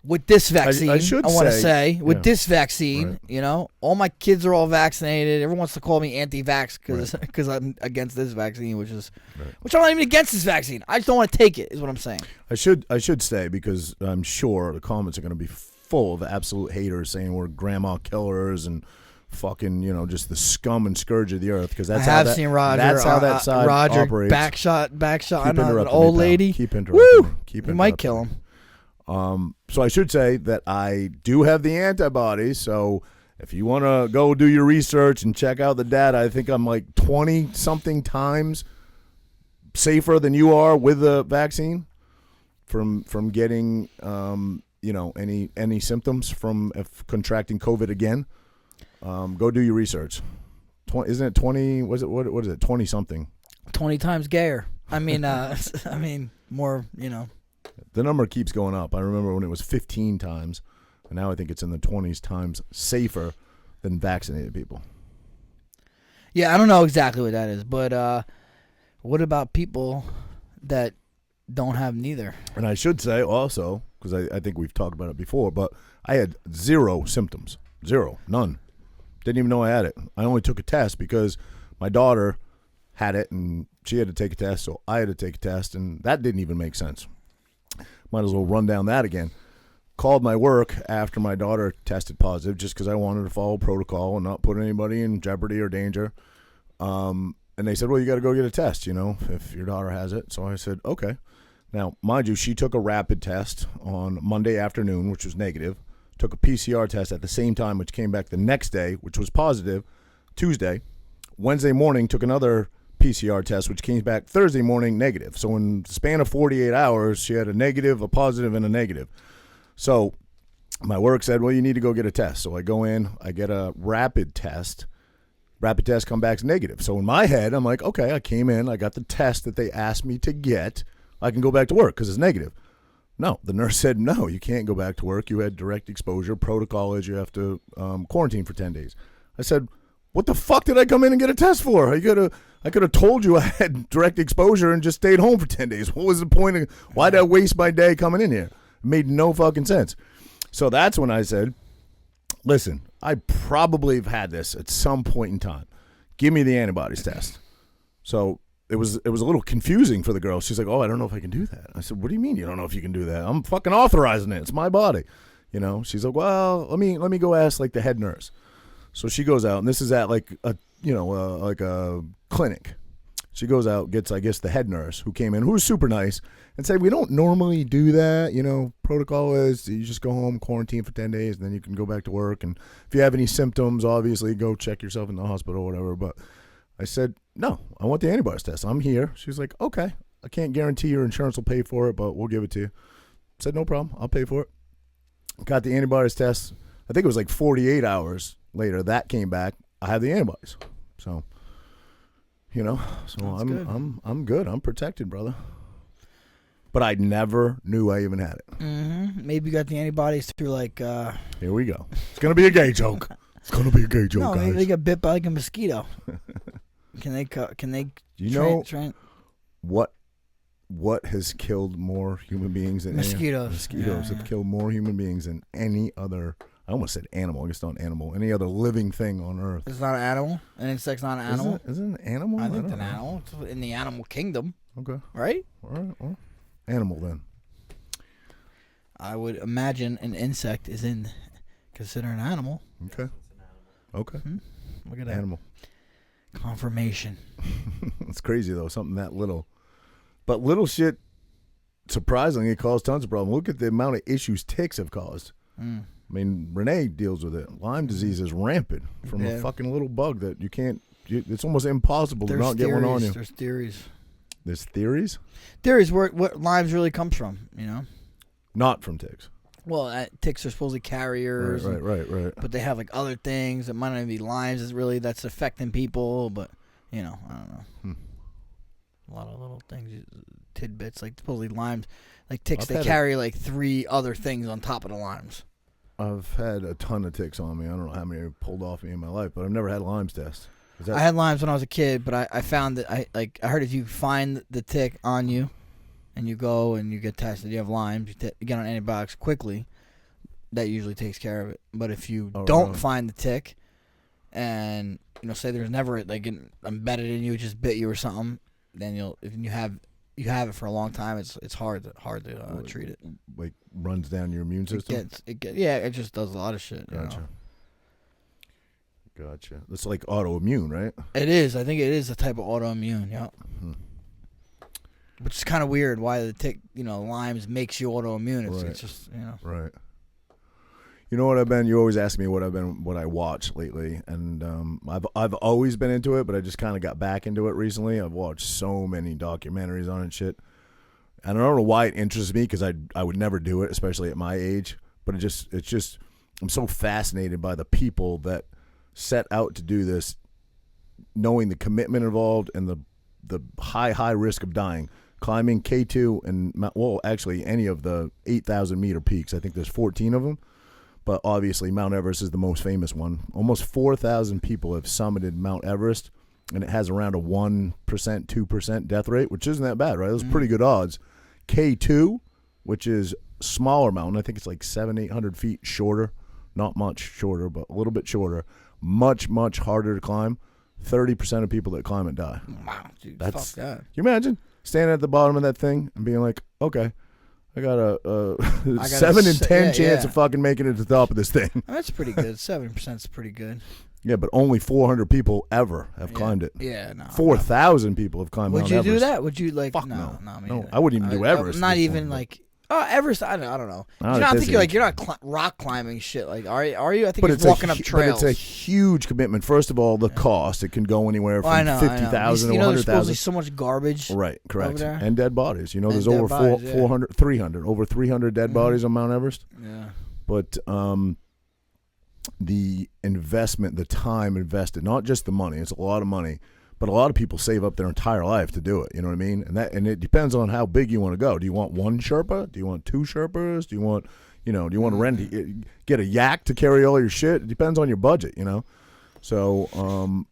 B: With this vaccine, I want to say, with this vaccine,
A: right.
B: All my kids are all vaccinated. Everyone wants to call me anti-vax because I'm against this vaccine, which I'm not even against this vaccine. I just don't want to take it, is what I'm saying.
A: I should say, because I'm sure the comments are going to be full of absolute haters saying we're grandma killers and fucking, just the scum and scourge of the earth. Because that's how that,
B: seen Roger.
A: That's how that side
B: Roger
A: operates.
B: Backshot.
A: Keep
B: I'm an old lady.
A: Keep interrupting.
B: Woo!
A: Keep
B: You might kill him.
A: So I should say that I do have the antibodies. So if you want to go do your research and check out the data, I think I'm like 20-something times safer than you are with the vaccine from getting any symptoms from contracting COVID again. Go do your research. Isn't it 20? What is it? 20-something.
B: 20 times gayer. I mean, more.
A: The number keeps going up. I remember when it was 15 times, and now I think it's in the 20s times safer than vaccinated people.
B: Yeah, I don't know exactly what that is, but what about people that don't have neither?
A: And I should say also, because I think we've talked about it before, but I had 0 symptoms. 0. None. Didn't even know I had it. I only took a test because my daughter had it, and she had to take a test, so I had to take a test, and that didn't even make sense. Might as well run down that again. Called my work after my daughter tested positive just because I wanted to follow protocol and not put anybody in jeopardy or danger. And they said, well, you got to go get a test, if your daughter has it. So I said, okay. Now, mind you, she took a rapid test on Monday afternoon, which was negative. Took a PCR test at the same time, which came back the next day, which was positive, Tuesday. Wednesday morning, took another PCR test, which came back Thursday morning negative. So in the span of 48 hours, she had a negative, a positive, and a negative. So my work said, well, you need to go get a test. So I go in, I get a rapid test. Rapid test come back negative. So in my head, I'm like, okay, I came in, I got the test that they asked me to get. I can go back to work because it's negative. No, the nurse said, no, you can't go back to work. You had direct exposure. Protocol is you have to quarantine for 10 days. I said, what the fuck did I come in and get a test for? I could have told you I had direct exposure and just stayed home for 10 days. What was the point of, why did I waste my day coming in here? It made no fucking sense. So that's when I said, listen, I probably have had this at some point in time. Give me the antibodies test. So it was a little confusing for the girl. She's like, oh, I don't know if I can do that. I said, what do you mean you don't know if you can do that? I'm fucking authorizing it. It's my body. She's like, well, let me go ask like the head nurse. So she goes out, and this is at like a clinic. She goes out, gets, I guess, the head nurse who came in, who was super nice, and said, we don't normally do that. Protocol is you just go home, quarantine for 10 days, and then you can go back to work. And if you have any symptoms, obviously go check yourself in the hospital or whatever. But I said, no, I want the antibodies test. I'm here. She's like, okay, I can't guarantee your insurance will pay for it, but we'll give it to you. I said, no problem. I'll pay for it. Got the antibodies test. I think it was like 48 hours later. That came back. I have the antibodies. So, I'm good. I'm protected, brother. But I never knew I even had it.
B: Mm-hmm. Maybe you got the antibodies through like.
A: Here we go. It's gonna be a gay joke. It's gonna be a gay joke,
B: no,
A: guys.
B: maybe they got bit by like a mosquito. Can they?
A: What has killed more human beings than
B: mosquitoes?
A: Mosquitoes have killed more human beings than any other. I almost said animal. I guess not animal. Any other living thing on Earth.
B: It's not an animal. An insect's not an animal.
A: Isn't it an animal?
B: I think it's an animal. It's in the animal kingdom.
A: Okay.
B: Right?
A: All right. Well, animal then.
B: I would imagine an insect is considered an animal.
A: Okay. Okay.
B: Look at that.
A: Animal.
B: Confirmation.
A: It's crazy though. Something that little. But little shit, surprisingly, it caused tons of problems. Look at the amount of issues ticks have caused. I mean, Renee deals with it. Lyme disease is rampant from a fucking little bug that you can't. It's almost impossible to not get one on you.
B: There's theories.
A: There's theories?
B: Theories where what Lyme's really comes from,
A: Not from ticks.
B: Well, ticks are supposedly carriers.
A: Right.
B: But they have like other things that might not even be Lyme's that's affecting people. But I don't know. A lot of little things, tidbits like supposedly Lyme's, like ticks. They carry like 3 other things on top of the Lyme's.
A: I've had a ton of ticks on me. I don't know how many have pulled off me in my life, but I've never had Lyme's test.
B: I had Lyme's when I was a kid, but I found that I heard if you find the tick on you, and you go and you get tested, you have Lyme's, you get on antibiotics quickly, that usually takes care of it. But if you don't find the tick, and say there's never like embedded in you, it just bit you or something, then if you have it for a long time, it's hard to treat it.
A: Like runs down your immune system.
B: It just does a lot of shit.
A: Gotcha. It's like autoimmune, right?
B: It is. I think it is a type of autoimmune. Yeah. Which is kind of weird. Why the tick, Lyme's makes you autoimmune. It's just
A: Right. You know what I've been? You always ask me what I watch lately, and I've always been into it, but I just kind of got back into it recently. I've watched so many documentaries on it and shit. And I don't know why it interests me, because I would never do it, especially at my age. But it's just I'm so fascinated by the people that set out to do this, knowing the commitment involved and the high risk of dying, climbing K2 and actually any of the 8,000 meter peaks. I think there's 14 of them, but obviously Mount Everest is the most famous one. Almost 4,000 people have summited Mount Everest, and it has around a 1%, 2% death rate, which isn't that bad, right? Those are pretty good odds. K2, which is smaller mountain, I think it's like 700-800 feet shorter, not much shorter, but a little bit shorter. Much harder to climb. 30% of people that climb it die.
B: Wow, dude,
A: fuck
B: that.
A: Can you imagine standing at the bottom of that thing and being like, okay, I got a 7 in 10 chance of fucking making it to the top of this thing.
B: That's pretty good. 7% is pretty good.
A: Yeah, but only 400 people ever have climbed it.
B: Yeah, no.
A: 4,000 people have climbed Mount Everest.
B: Would you do that? Would you like?
A: Fuck
B: no.
A: I wouldn't even do Everest.
B: Not even like. Oh, Everest, I don't know. I think you're not rock climbing shit. Like, are you? I think it's walking up trails.
A: But it's a huge commitment. First of all, the cost. It can go anywhere from 50,000 to 100,000.
B: There's supposedly so much garbage.
A: Right, correct.
B: Over there.
A: And dead bodies. There's over 400, 300, over 300 dead bodies on Mount Everest.
B: Yeah.
A: But the investment, the time invested, not just the money. It's a lot of money. But a lot of people save up their entire life to do it. You know what I mean? And it depends on how big you want to go. Do you want one Sherpa? Do you want 2 Sherpas? Do you want, do you want to rent, get a yak to carry all your shit? It depends on your budget, So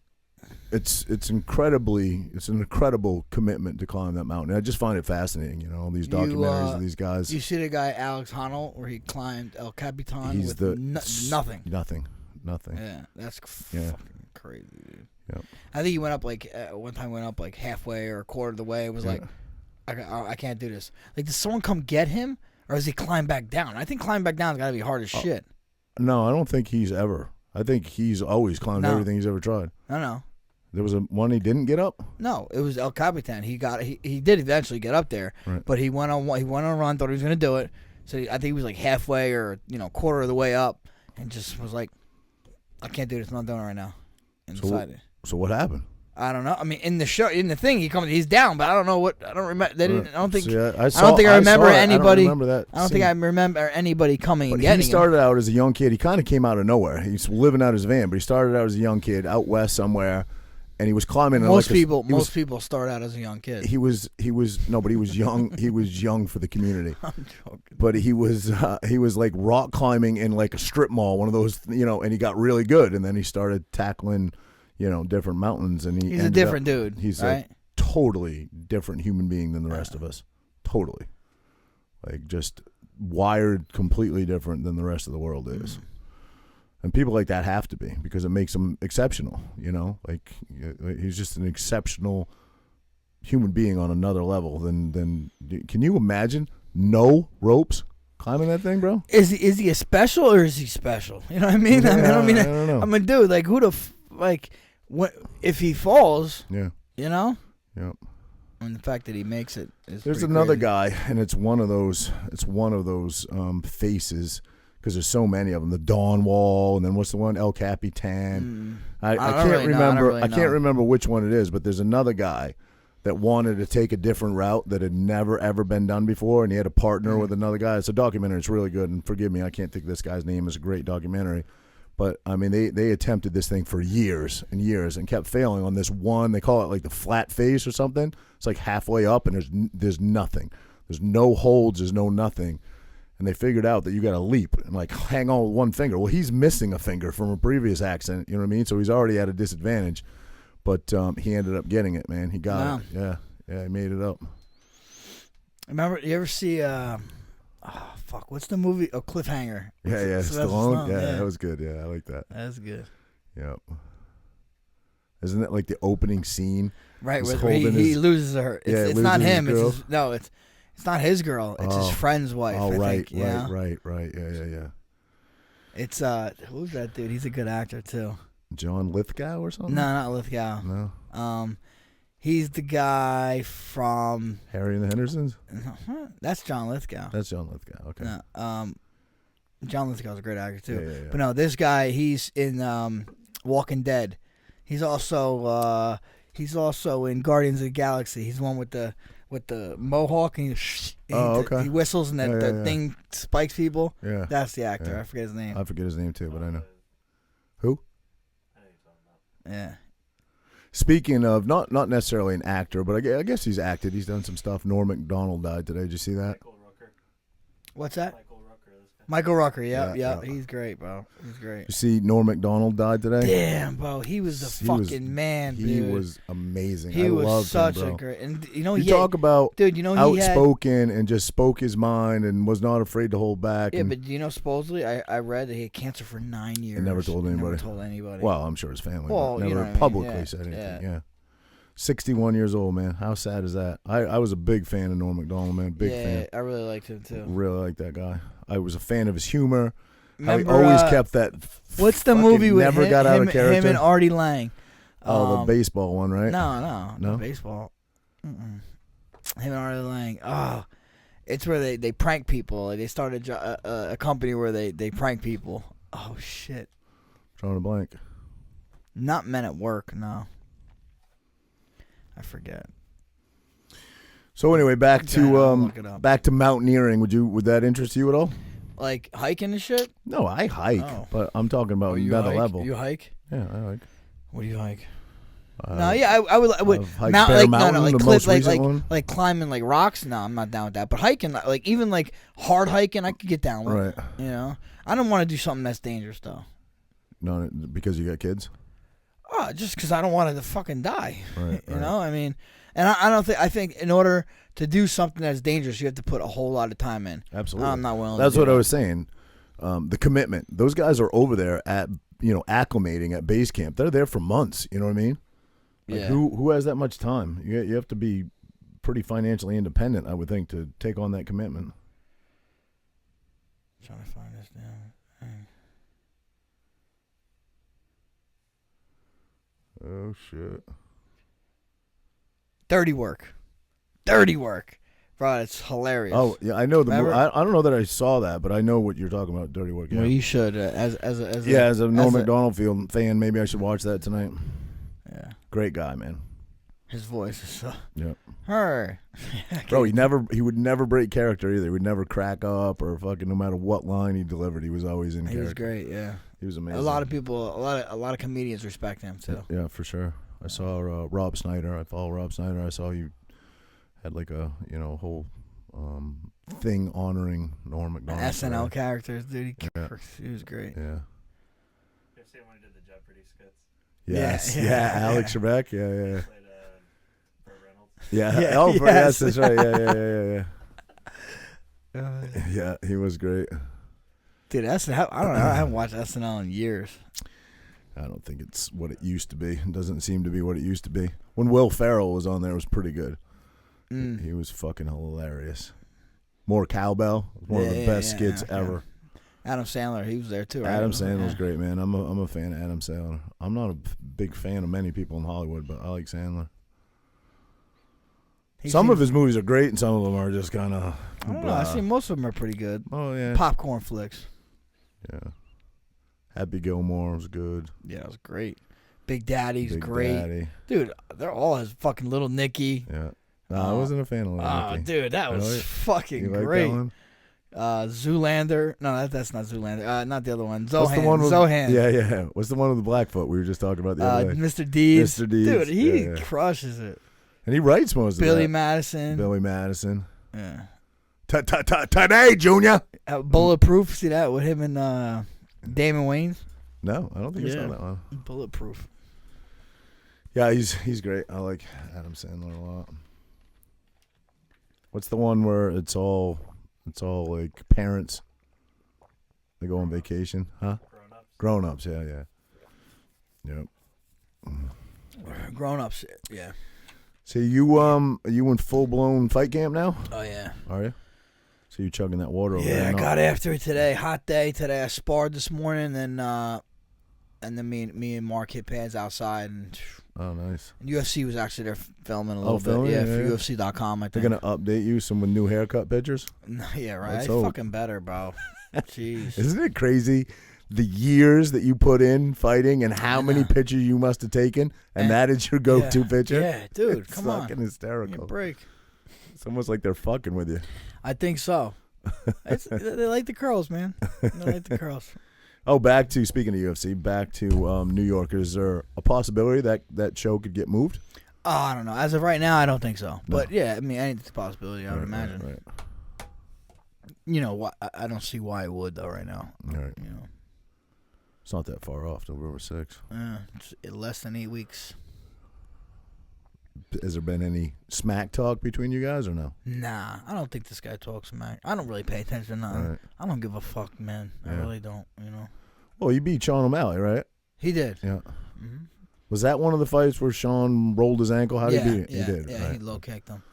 A: it's an incredible commitment to climb that mountain. I just find it fascinating, all these documentaries of these guys.
B: You see the guy Alex Honnold where he climbed El Capitan
A: with
B: nothing.
A: Nothing.
B: Yeah, that's fucking crazy, dude.
A: Yep.
B: I think he went up one time went up like halfway or a quarter of the way. It was like, I can't do this. Like, does someone come get him, or does he climb back down? I think climbing back down is gotta be hard as shit. No,
A: I don't think he's ever. I think he's always climbed everything he's ever tried.
B: No.
A: There was one he didn't get up.
B: No, it was El Capitan. He did eventually get up there,
A: right.
B: But he went on a run, thought he was gonna do it. So I think he was like halfway or quarter of the way up, and just was like, I can't do this. I'm not doing it right now. And decided.
A: So what happened?
B: I don't know. I mean, in the thing, he's down, but I don't know what. I don't remember. They didn't. I don't think.
A: I
B: remember anybody.
A: I don't remember that.
B: I don't think I remember anybody coming and getting him.
A: He started out as a young kid. He kind of came out of nowhere. He's living out his van, but he started out as a young kid out west somewhere, and he was climbing.
B: Most people start out as a young kid.
A: He was young. He was young for the community.
B: I'm joking.
A: But he was like rock climbing in like a strip mall, one of those, and he got really good, and then he started tackling. Different mountains, and he's
B: a different dude.
A: He's
B: right?
A: a totally different human being than the rest of us. Totally, like just wired completely different than the rest of the world is. And people like that have to be, because it makes them exceptional. Like he's just an exceptional human being on another level. Than can you imagine no ropes climbing that thing, bro?
B: Is he a special, or is he special? You know what I mean?
A: Yeah, I don't know.
B: I'm a dude. Like, who the what if he falls?
A: Yeah.
B: Yep. And the fact that he makes it is.
A: There's another guy, and it's one of those faces, because there's so many of them. The Dawn Wall, and then what's the one? El Capitan. I can't remember. I can't remember which one it is, but there's another guy that wanted to take a different route that had never ever been done before, and he had a partner with another guy. It's a documentary. It's really good, and forgive me, I can't think of this guy's name. It's a great documentary. But, I mean, they attempted this thing for years and years and kept failing on this one. They call it like the flat face or something. It's like halfway up, and there's nothing. There's no holds. There's no nothing. And they figured out that you got to leap and, like, hang on with one finger. Well, he's missing a finger from a previous accident, you know what I mean? So he's already at a disadvantage. But he ended up getting it, man. He got it. Yeah, he made it up.
B: Remember, you ever see, what's the movie? Oh, Cliffhanger.
A: Yeah, Stallone. Yeah, that was good. Yeah, I like that.
B: That's good.
A: Yep. Isn't that like the opening scene?
B: Right, where he loses her. It's not him. It's not his girl. It's his friend's wife.
A: Oh,
B: right.
A: Yeah.
B: It's who's that dude? He's a good actor too.
A: John Lithgow or something?
B: No, not Lithgow.
A: No.
B: He's the guy from
A: Harry and the Hendersons?
B: That's John Lithgow.
A: That's John Lithgow. Okay.
B: No, John Lithgow's a great actor too.
A: Yeah.
B: But no, this guy, he's in Walking Dead. He's also in Guardians of the Galaxy. He's the one with the mohawk and he whistles and that thing spikes people.
A: Yeah.
B: That's the actor.
A: Yeah.
B: I forget his name.
A: I forget his name too, but I know. Who?
B: Yeah.
A: Speaking of, not necessarily an actor, but I guess he's acted. He's done some stuff. Norm Mcdonald died today. Did you see that?
B: What's that?
D: Michael Rooker.
B: Yeah. He's great, bro. He's great.
A: You see Norm Mcdonald died today?
B: Damn, bro. He was the fucking man, dude.
A: He was amazing.
B: He was such
A: him,
B: a great. And you
A: talk about
B: dude,
A: outspoken and just spoke his mind and was not afraid to hold back.
B: Yeah, but supposedly I read that he had cancer for 9 years.
A: And never told anybody. Well, I'm sure his family.
B: Well,
A: never publicly said anything. Yeah. 61 years old, man. How sad is that? I was a big fan of Norm Macdonald, man. Big fan.
B: I really liked him too.
A: Really liked that guy. I was a fan of his humor.
B: Remember,
A: how he always kept that.
B: What's the movie with
A: never got out of character?
B: Him and Artie Lang.
A: The baseball one, right?
B: No, baseball. Him and Artie Lang. Oh, it's where they prank people. Like they started a company where they prank people. Oh shit.
A: Drawing a blank.
B: Not Men at Work. No. I forget.
A: So anyway, back to mountaineering. Would that interest you at all?
B: Like hiking and shit?
A: No, I hike, but I'm talking about another level.
B: You hike?
A: Yeah, I hike.
B: What do you hike? I would
A: hike Bear Mountain,
B: like
A: the
B: cliff,
A: most recent one.
B: like climbing like rocks. No, I'm not down with that. But hiking, like even like hard hiking, I could get down with.
A: Right.
B: You know, I don't want to do something that's dangerous though.
A: No, because you got kids.
B: Oh, just because I don't want to fucking die.
A: Right.
B: You know, I mean, and I think in order to do something that's dangerous, you have to put a whole lot of time in.
A: Absolutely.
B: I'm not willing.
A: That's
B: to do
A: what
B: that.
A: I was saying. The commitment. Those guys are over there at acclimating at base camp. They're there for months. You know what I mean? Like
B: Yeah.
A: Who has that much time? You have to be pretty financially independent, I would think, to take on that commitment.
B: I'm trying to find this now.
A: Oh shit.
B: Dirty work, bro. It's hilarious.
A: Oh yeah, I know the movie.
B: Remember?
A: I don't know that I saw that, but I know what you're talking about. Dirty Work. Yeah.
B: Well, you should as
A: a Norm Macdonald fan, maybe I should watch that tonight.
B: Yeah.
A: Great guy, man.
B: His voice is so.
A: Yep.
B: Her.
A: Bro, he would never break character either. He would never crack up or fucking no matter what line he delivered, he was always in character.
B: He was great. Yeah.
A: He was amazing.
B: A lot of people, a lot of comedians respect him too.
A: Yeah, for sure. I saw Rob Snyder. I follow Rob Snyder. I saw he had like a whole thing honoring Norm Macdonald.
B: SNL characters, dude. He was great.
A: Yeah.
D: You ever see when he did the Jeopardy skits?
A: Yes. Yeah. Alex Trebek. Yeah.
D: Played Burt Reynolds.
A: Yeah. Oh, yes, that's right. Yeah. Yeah, he was great.
B: Dude, SNL. I don't know. I haven't watched SNL in years.
A: I don't think it's what it used to be. It doesn't seem to be what it used to be. When Will Ferrell was on there, it was pretty good. He was fucking hilarious. More cowbell. One of the best skits ever.
B: Adam Sandler, he was there too. Right?
A: Adam Sandler's great, man. I'm a fan of Adam Sandler. I'm not a big fan of many people in Hollywood, but I like Sandler. Some of his movies are great, and some of them are just kind of.
B: I don't know. I see most of them are pretty good.
A: Oh yeah.
B: Popcorn flicks.
A: Yeah. Happy Gilmore was good.
B: Yeah, it was great. Big Daddy's
A: Big
B: great.
A: Daddy.
B: Dude, they're all his fucking Little Nicky.
A: Yeah. No, I wasn't a fan of Little Nicky.
B: Dude, that was
A: Really?
B: fucking
A: You like
B: great.
A: that one?
B: Zoolander. No, that's not Zoolander. Not the other one. Zohan.
A: What's the one with,
B: Zohan.
A: Yeah. What's the one with the Blackfoot we were just talking about the other day?
B: Mr. Deeds.
A: Mr. Deeds.
B: Dude, he
A: Yeah.
B: crushes it.
A: And he writes most
B: Billy
A: of that.
B: Madison.
A: Billy Madison.
B: Yeah.
A: Today, Junior.
B: Bulletproof. See that with him and Damon Wayans?
A: No, I don't think I saw that one.
B: Bulletproof.
A: Yeah, he's great. I like Adam Sandler a lot. What's the one where it's all like parents? They go on vacation, huh? Grown-ups, yeah. Yep.
B: Grown-ups, yeah.
A: So are you in full-blown fight camp now?
B: Oh, yeah.
A: Are you? So you chugging that water over there?
B: Yeah, I
A: no?
B: got after it today. Hot day today. I sparred this morning, and then me and Mark hit pads outside, and
A: Oh, nice.
B: UFC was actually there filming a little bit.
A: filming?
B: Yeah,
A: Yeah,
B: for
A: yeah.
B: UFC.com, I
A: They're
B: think.
A: gonna update you some with new haircut pictures.
B: Yeah, right.
A: Let's
B: I
A: hope.
B: fucking better, bro. Jeez.
A: Isn't it crazy? The years that you put in fighting and how many pictures you must have taken, and that is your go-to picture.
B: Yeah, dude,
A: It's
B: come on.
A: fucking
B: Give me a
A: hysterical.
B: break.
A: It's almost like they're fucking with you.
B: I think so. They like the curls, man. They like the curls.
A: Oh, speaking of UFC, back to New York. Is there a possibility that show could get moved?
B: Oh, I don't know. As of right now, I don't think so. But yeah, I mean, anything's a possibility. I would imagine.
A: Right.
B: You know, I don't see why it would though. Right now,
A: Right.
B: you know,
A: It's not that far off, November 6th.
B: it's less than 8 weeks.
A: Has there been any smack talk between you guys or no?
B: Nah, I don't think this guy talks smack. I don't really pay attention to nothing.
A: Right.
B: I don't give a fuck, man. I
A: Yeah.
B: really don't. You know,
A: Well, you beat Sean O'Malley, right?
B: he did.
A: Yeah.
B: Mm-hmm.
A: Was that one of the fights where Sean rolled his ankle? How did he beat it?
B: Yeah,
A: He did.
B: yeah,
A: right.
B: he low kicked him.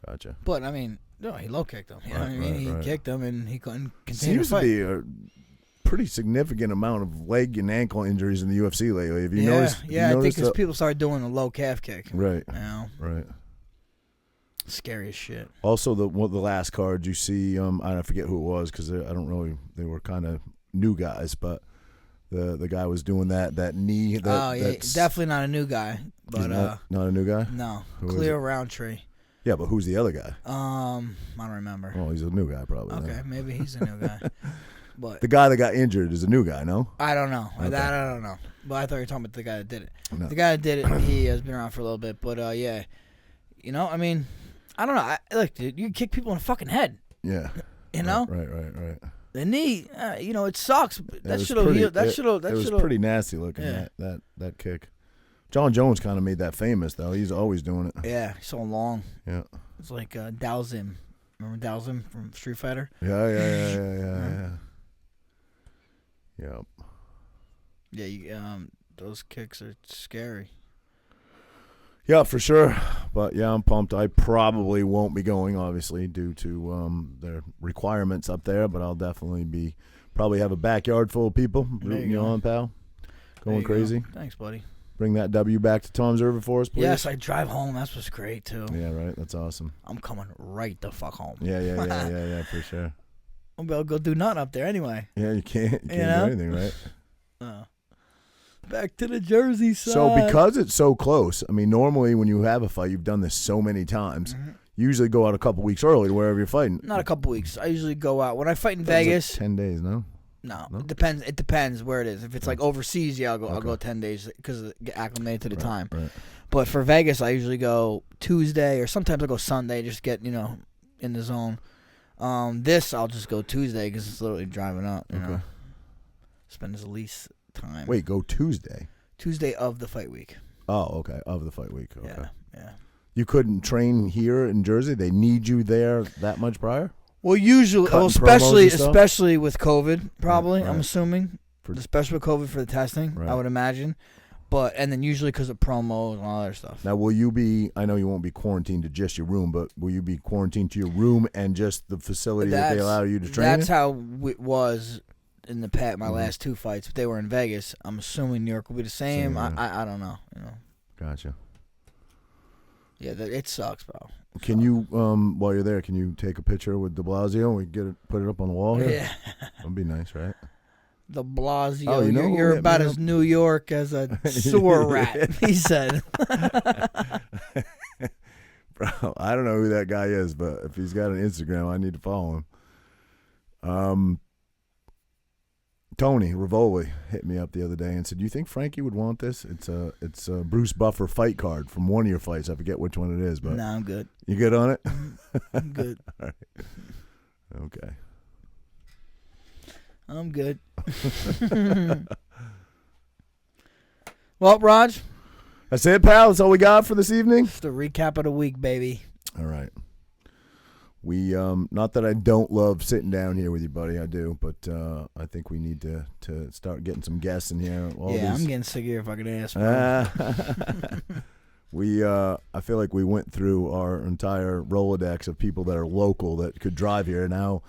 A: Gotcha.
B: But I mean, no, he low kicked him. You know what I mean?
A: Right,
B: He
A: right.
B: kicked him, and he couldn't continue
A: Seems
B: to
A: to
B: fight.
A: be a pretty significant amount of leg and ankle injuries in the UFC lately. Have you
B: yeah,
A: noticed?
B: yeah. I think because people started doing a low calf kick.
A: Right.
B: You know,
A: Right.
B: scary as shit.
A: Also, the last card you see, I forget who it was because I don't really. They were kind of new guys, but the guy was doing that knee. That's
B: definitely not a new guy,
A: he's
B: but
A: not a new guy.
B: no,
A: Who is
B: Clear
A: it?
B: Roundtree.
A: Yeah, but who's the other guy?
B: I don't remember.
A: Oh, he's a new guy probably.
B: Okay,
A: then.
B: maybe he's a new guy, but
A: The guy that got injured is a new guy. No.
B: I don't know.
A: Okay.
B: That I don't know. But I thought you were talking about the guy that did it.
A: No.
B: The guy that did it, he has been around for a little bit, but yeah, you know, I mean, I don't know. Look, dude, you can kick people in the fucking head.
A: Yeah.
B: You know,
A: Right.
B: the knee. You know, it sucks. But
A: It
B: that
A: was
B: should have
A: pretty-
B: healed. That
A: it-
B: should have.
A: It was pretty nasty looking.
B: Yeah.
A: That kick. John Jones kind of made that famous though. He's always doing it.
B: Yeah, so long.
A: Yeah.
B: It's like Dalzim. Remember Dalzim from Street Fighter?
A: Yeah. Yep.
B: Yeah, those kicks are scary.
A: Yeah, for sure. But yeah, I'm pumped. I probably won't be going, obviously, due to their requirements up there. But I'll definitely probably have a backyard full of people rooting you
B: go.
A: on, pal.
B: There
A: Going
B: you go.
A: crazy.
B: Thanks, buddy.
A: Bring that W back to Tom's River for us, please.
B: Yes, I drive home. That's what's great too.
A: Yeah, right. That's awesome.
B: I'm coming right the fuck home.
A: Yeah, for sure.
B: I'm gonna go do nothing up there anyway.
A: Yeah, you can't do
B: know?
A: anything, right?
B: Back to the Jersey side.
A: So because it's so close, I mean, normally when you have a fight, you've done this so many times. You usually go out a couple weeks early to wherever you're fighting.
B: Not a couple weeks. I usually go out when I fight in
A: That was
B: Vegas.
A: like 10 days, no?
B: No,
A: No?
B: it depends. It depends where it is. If it's like overseas, yeah, I'll go. I'll
A: Okay.
B: go 10 days because get acclimated to the time.
A: Right.
B: But for Vegas, I usually go Tuesday or sometimes I go Sunday. Just get in the zone. This I'll just go Tuesday because it's literally driving up. You know, spend the least time.
A: Wait, go Tuesday?
B: Tuesday of the fight week.
A: Oh, okay. Of the fight week. Okay.
B: Yeah.
A: You couldn't train here in Jersey? They need you there that much prior?
B: Well, usually,
A: Cutting promos and stuff?
B: especially with COVID, probably.
A: Right.
B: I'm assuming, especially with COVID for the testing.
A: Right.
B: I would imagine, and then usually because of promos and all that stuff.
A: Now, will you be, I know you won't be quarantined to just your room, but will you be quarantined to your room and just the facility that they allow you to train
B: That's
A: in?
B: how it was in the past. My last two fights, if they were in Vegas, I'm assuming New York will be the same.
A: Same, yeah.
B: I don't know.
A: Gotcha.
B: Yeah, it sucks, bro.
A: Can you, while you're there, can you take a picture with de Blasio and we put it up on the wall here?
B: Yeah.
A: That'd be nice, right?
B: De Blasio.
A: Oh, you know who
B: you're
A: hit
B: about
A: me
B: as
A: up?
B: New York as a sewer rat, he said.
A: Bro, I don't know who that guy is, but if he's got an Instagram, I need to follow him. Tony Rivoli hit me up the other day and said, "Do you think Frankie would want this? It's a Bruce Buffer fight card from one of your fights. I forget which one it is, but
B: Nah, I'm good.
A: You good on it?
B: I'm good.
A: All right. Okay.
B: I'm good. Well, Raj,
A: That's it, pal. That's all we got for this evening.
B: just a recap of the week, baby.
A: All right. We not that I don't love sitting down here with you, buddy. I do, but I think we need to start getting some guests in here.
B: I'm getting sick of your fucking ass, bro.
A: I feel like we went through our entire Rolodex of people that are local that could drive here. Now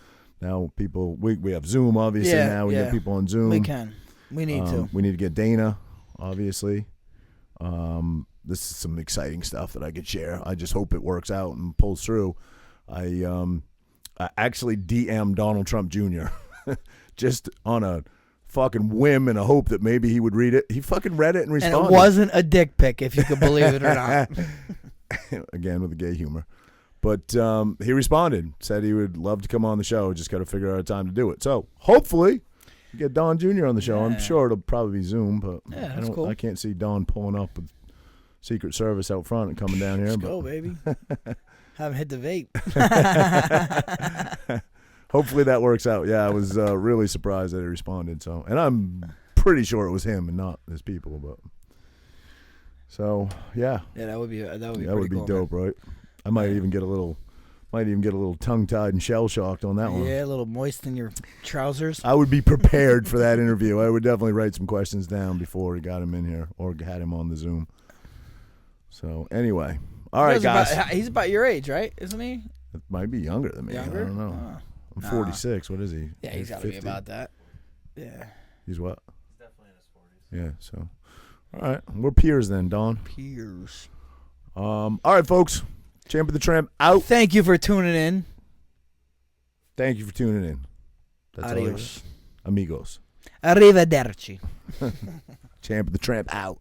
A: people we have Zoom, obviously.
B: Yeah,
A: now we get people on Zoom.
B: We can. We need to.
A: We need to get Dana, obviously. This is some exciting stuff that I could share. I just hope it works out and pulls through. I actually DM'd Donald Trump Jr. just on a fucking whim and a hope that maybe he would read it. He fucking read it and responded.
B: And it wasn't a dick pic, if you could believe it or not.
A: Again, with the gay humor. But he responded, said he would love to come on the show. Just got to figure out a time to do it. So hopefully get Don Jr. on the show. I'm sure it'll probably be Zoom, but
B: that's cool.
A: I can't see Don pulling up with Secret Service out front and coming down here.
B: Let's go, baby. Haven't hit the vape.
A: Hopefully that works out. Yeah, I was really surprised that he responded. So, and I'm pretty sure it was him and not his people. But so yeah,
B: That would be
A: cool, dope, man. Right? I might even get a little tongue tied and shell shocked on that one.
B: Yeah, a little moist in your trousers.
A: I would be prepared for that interview. I would definitely write some questions down before we got him in here or had him on the Zoom. So anyway, all right, guys.
B: He's about your age, right? Isn't he?
A: It might be younger than me.
B: Younger?
A: I don't know. I'm 46. What is he?
B: Yeah, he's got to be about that. Yeah.
A: He's what?
D: He's definitely in his 40s.
A: Yeah. So, all right, we're peers then, Don.
B: Peers.
A: All right, folks. Champ of the Tramp out.
B: Thank you for tuning in.
A: Thank you for tuning in. That's all.
B: Adios.
A: Amigos.
B: Arrivederci.
A: Champ of the Tramp out.